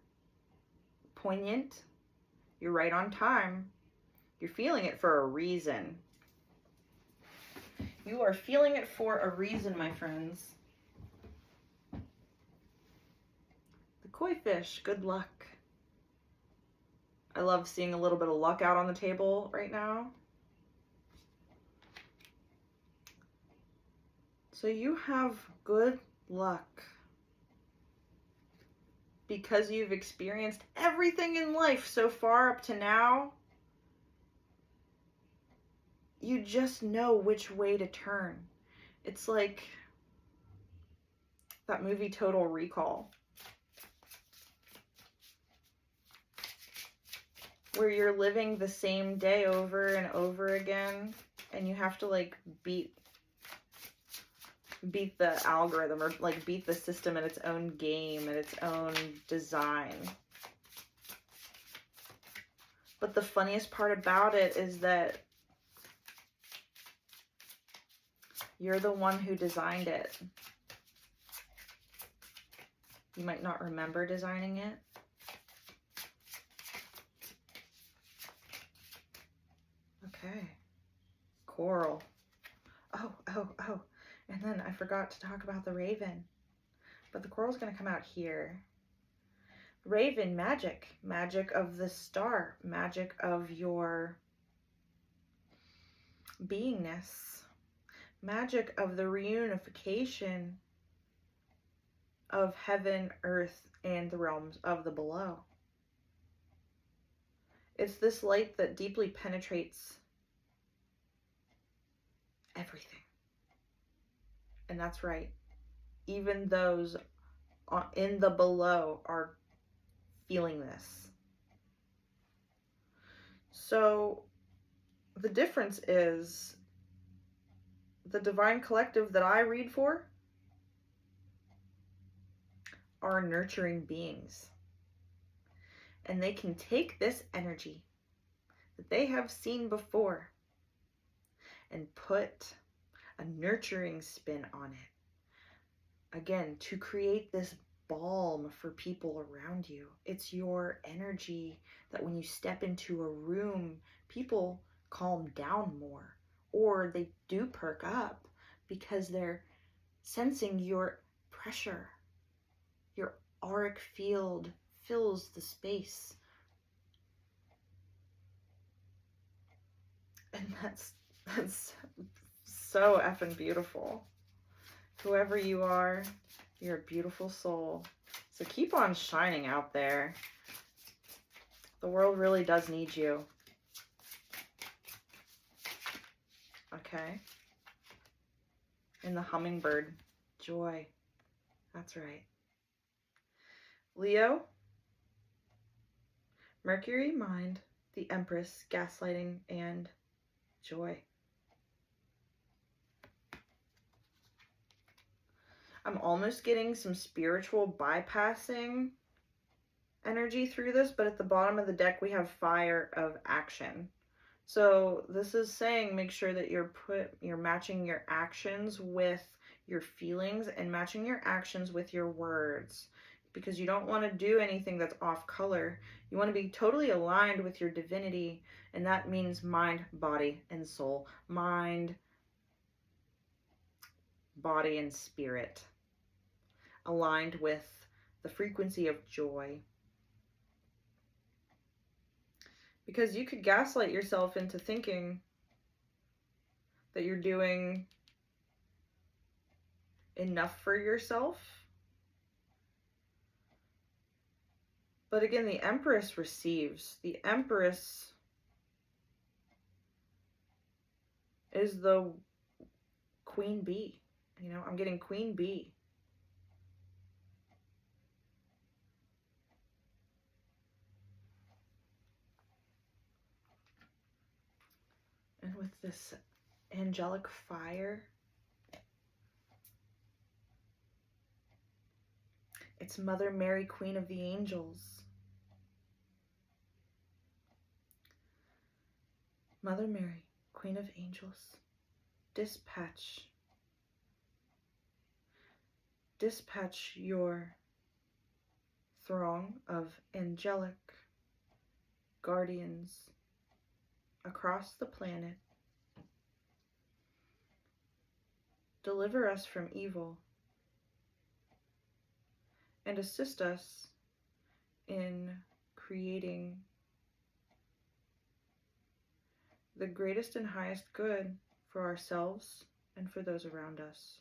poignant. You're right on time. You're feeling it for a reason. You are feeling it for a reason, my friends. The koi fish, good luck. I love seeing a little bit of luck out on the table right now. So you have good luck because you've experienced everything in life so far up to now. You just know which way to turn. It's like that movie Total Recall, where you're living the same day over and over again, and you have to like beat the algorithm, or like beat the system at its own game, at its own design. But the funniest part about it is that you're the one who designed it. You might not remember designing it. Okay. Coral. Oh. And then I forgot to talk about the raven. But the coral's going to come out here. Raven, magic. Magic of the star. Magic of your beingness. Magic of the reunification of heaven, earth, and the realms of the below. It's this light that deeply penetrates everything. And that's right. Even those in the below are feeling this. So the difference is the divine collective that I read for are nurturing beings. And they can take this energy that they have seen before and put a nurturing spin on it. Again, to create this balm for people around you. It's your energy that when you step into a room, people calm down more, or they do perk up because they're sensing your pressure. Your auric field fills the space. And that's so effing beautiful. Whoever you are, you're a beautiful soul. So keep on shining out there. The world really does need you. Okay? And the hummingbird, joy. That's right. Leo, Mercury, mind, the Empress, gaslighting, and joy. I'm almost getting some spiritual bypassing energy through this, but at the bottom of the deck we have fire of action. So this is saying make sure that you're matching your actions with your feelings and matching your actions with your words, because you don't want to do anything that's off color. You want to be totally aligned with your divinity, and that means mind, body, and soul. Mind, body, and spirit. Aligned with the frequency of joy. Because you could gaslight yourself into thinking that you're doing enough for yourself. But again, the Empress receives. The Empress is the queen bee. You know, I'm getting queen bee. And with this angelic fire, it's Mother Mary, Queen of the Angels. Mother Mary, Queen of Angels, dispatch your throng of angelic guardians across the planet. Deliver us from evil and assist us in creating the greatest and highest good for ourselves and for those around us.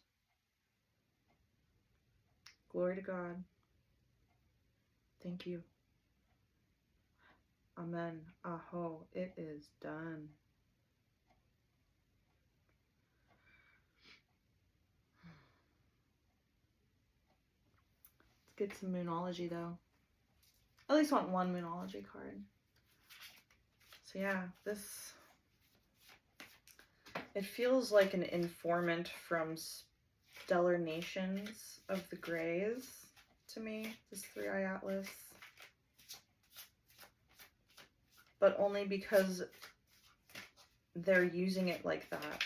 Glory to God. Thank you. Amen. Aho. It is done. Let's get some Moonology though. I at least want one Moonology card. So yeah, this, it feels like an informant from Stellar Nations of the Greys to me, this 3-eye atlas. But only because they're using it like that.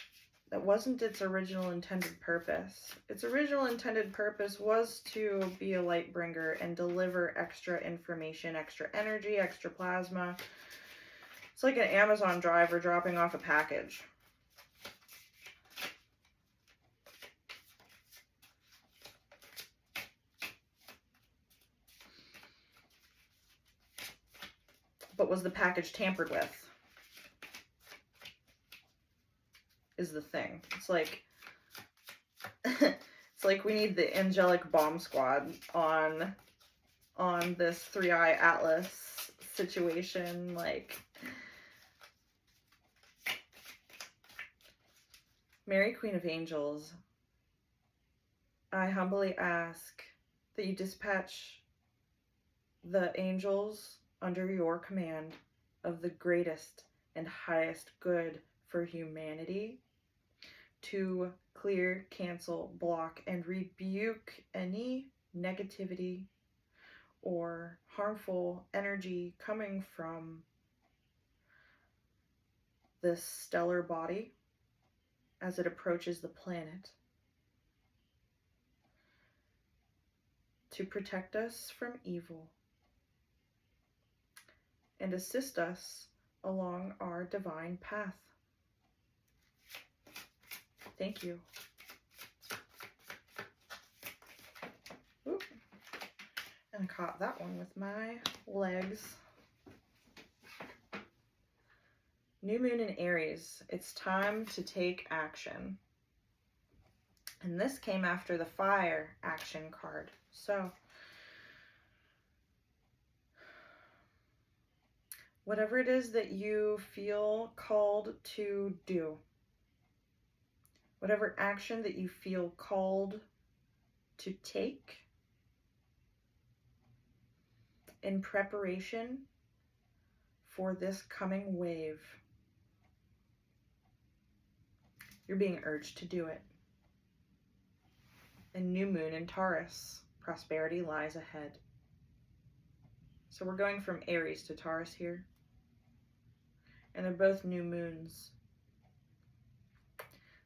That wasn't its original intended purpose. Its original intended purpose was to be a light bringer and deliver extra information, extra energy, extra plasma. It's like an Amazon driver dropping off a package. But was the package tampered with? Is the thing. It's like it's like we need the angelic bomb squad on this 3-eye atlas situation. Like, Mary, Queen of Angels, I humbly ask that you dispatch the angels under your command of the greatest and highest good for humanity to clear, cancel, block, and rebuke any negativity or harmful energy coming from this stellar body as it approaches the planet, to protect us from evil and assist us along our divine path. Thank you. Ooh. And I caught that one with my legs. New moon in Aries. It's time to take action. And this came after the fire action card. So, whatever it is that you feel called to do, whatever action that you feel called to take in preparation for this coming wave, you're being urged to do it. And new moon in Taurus, prosperity lies ahead. So we're going from Aries to Taurus here. And they're both new moons.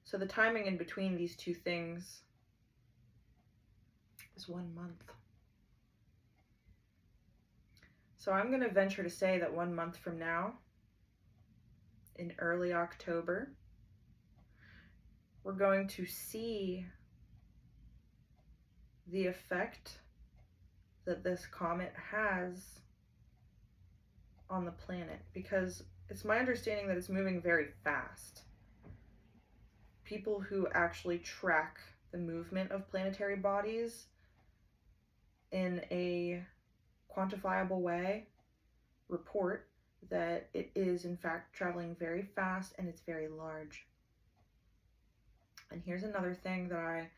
So the timing in between these two things is 1 month. So I'm going to venture to say that 1 month from now, in early October, we're going to see the effect that this comet has on the planet, because it's my understanding that it's moving very fast. people who actually track the movement of planetary bodies in a quantifiable way report that it is in fact traveling very fast and it's very large. And here's another thing that I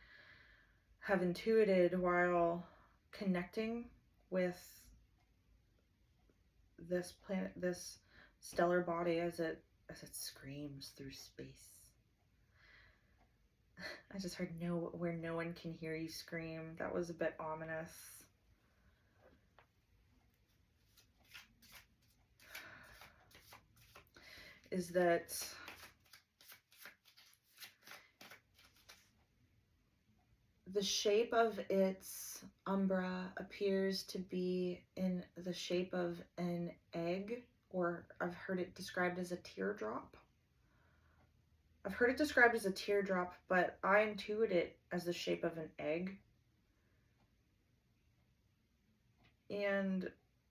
have intuited while connecting with this planet, this stellar body as it screams through space. I just heard where no one can hear you scream. That was a bit ominous. Is that the shape of its umbra appears to be in the shape of an egg, or I've heard it described as a teardrop. I've heard it described as a teardrop, but I intuit it as the shape of an egg. And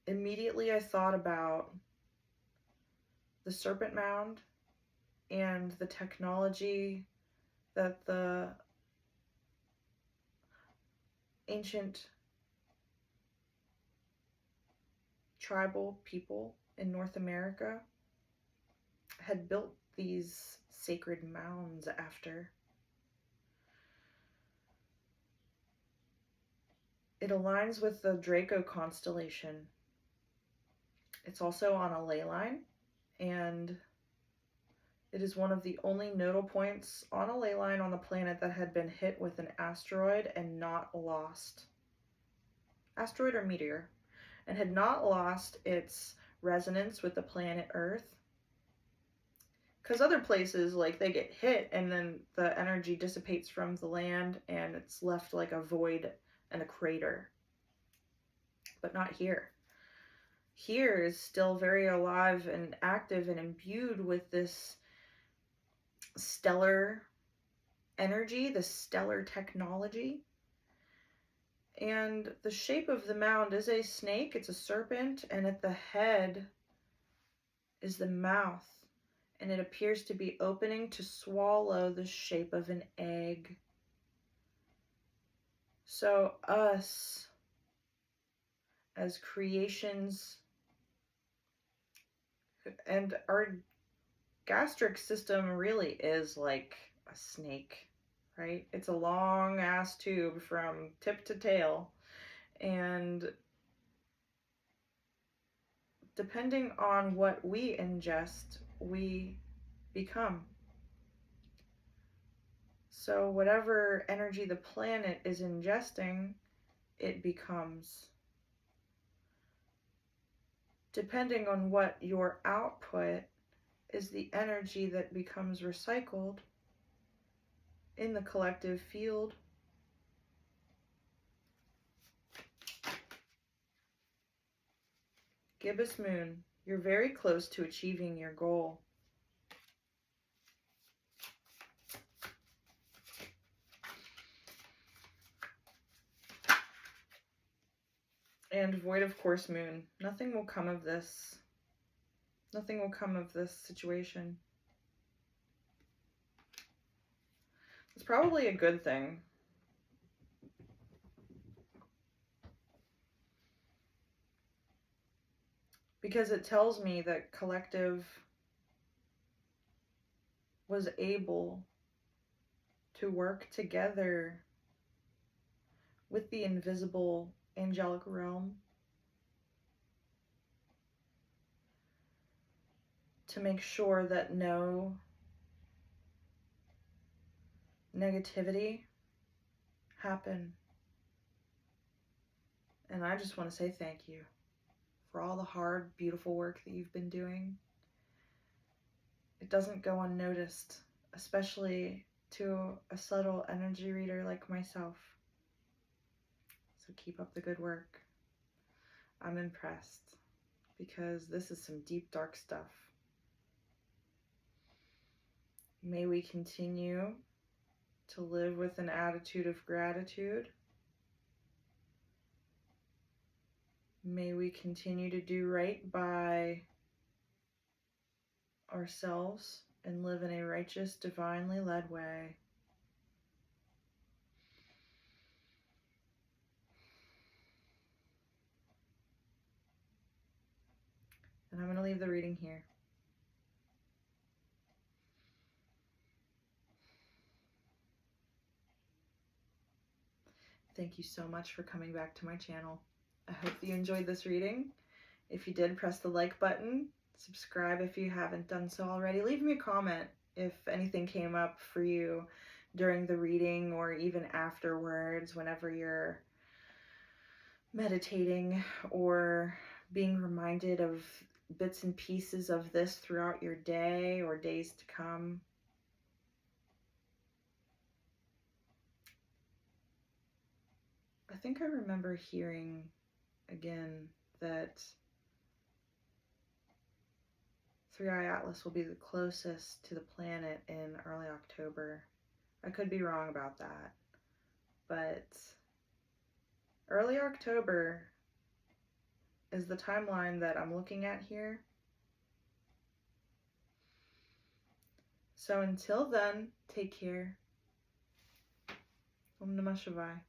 immediately I thought about the serpent mound and the technology that the ancient tribal people in North America had built these sacred mounds after. It aligns with the Draco constellation. It's also on a ley line, and it is one of the only nodal points on a ley line on the planet that had been hit with an asteroid and not lost. Asteroid or meteor, and had not lost its resonance with the planet Earth. Because other places, like, they get hit and then the energy dissipates from the land and it's left like a void and a crater. But not here. Here is still very alive and active and imbued with this stellar energy, this stellar technology. And the shape of the mound is a snake, it's a serpent, and at the head is the mouth. And it appears to be opening to swallow the shape of an egg. So us, as creations, and our gastric system really is like a snake, right? It's a long ass tube from tip to tail. And depending on what we ingest, we become. So whatever energy the planet is ingesting, it becomes. Depending on what your output is, the energy that becomes recycled in the collective field. Gibbous Moon, you're very close to achieving your goal. And Void of Course Moon, nothing will come of this. Nothing will come of this situation. It's probably a good thing. Because it tells me that collective was able to work together with the invisible angelic realm to make sure that no negativity happened. And I just want to say thank you for all the hard, beautiful work that you've been doing. It doesn't go unnoticed, especially to a subtle energy reader like myself. So keep up the good work. I'm impressed because this is some deep, dark stuff. May we continue to live with an attitude of gratitude. May we continue to do right by ourselves and live in a righteous, divinely led way. And I'm going to leave the reading here. Thank you so much for coming back to my channel. I hope that you enjoyed this reading. If you did, press the like button. Subscribe if you haven't done so already. Leave me a comment if anything came up for you during the reading or even afterwards, whenever you're meditating or being reminded of bits and pieces of this throughout your day or days to come. I think I remember hearing again that 3i Atlas will be the closest to the planet in early October. I could be wrong about that, but early October is the timeline that I'm looking at here. So until then, take care. Om Namah Shivaya.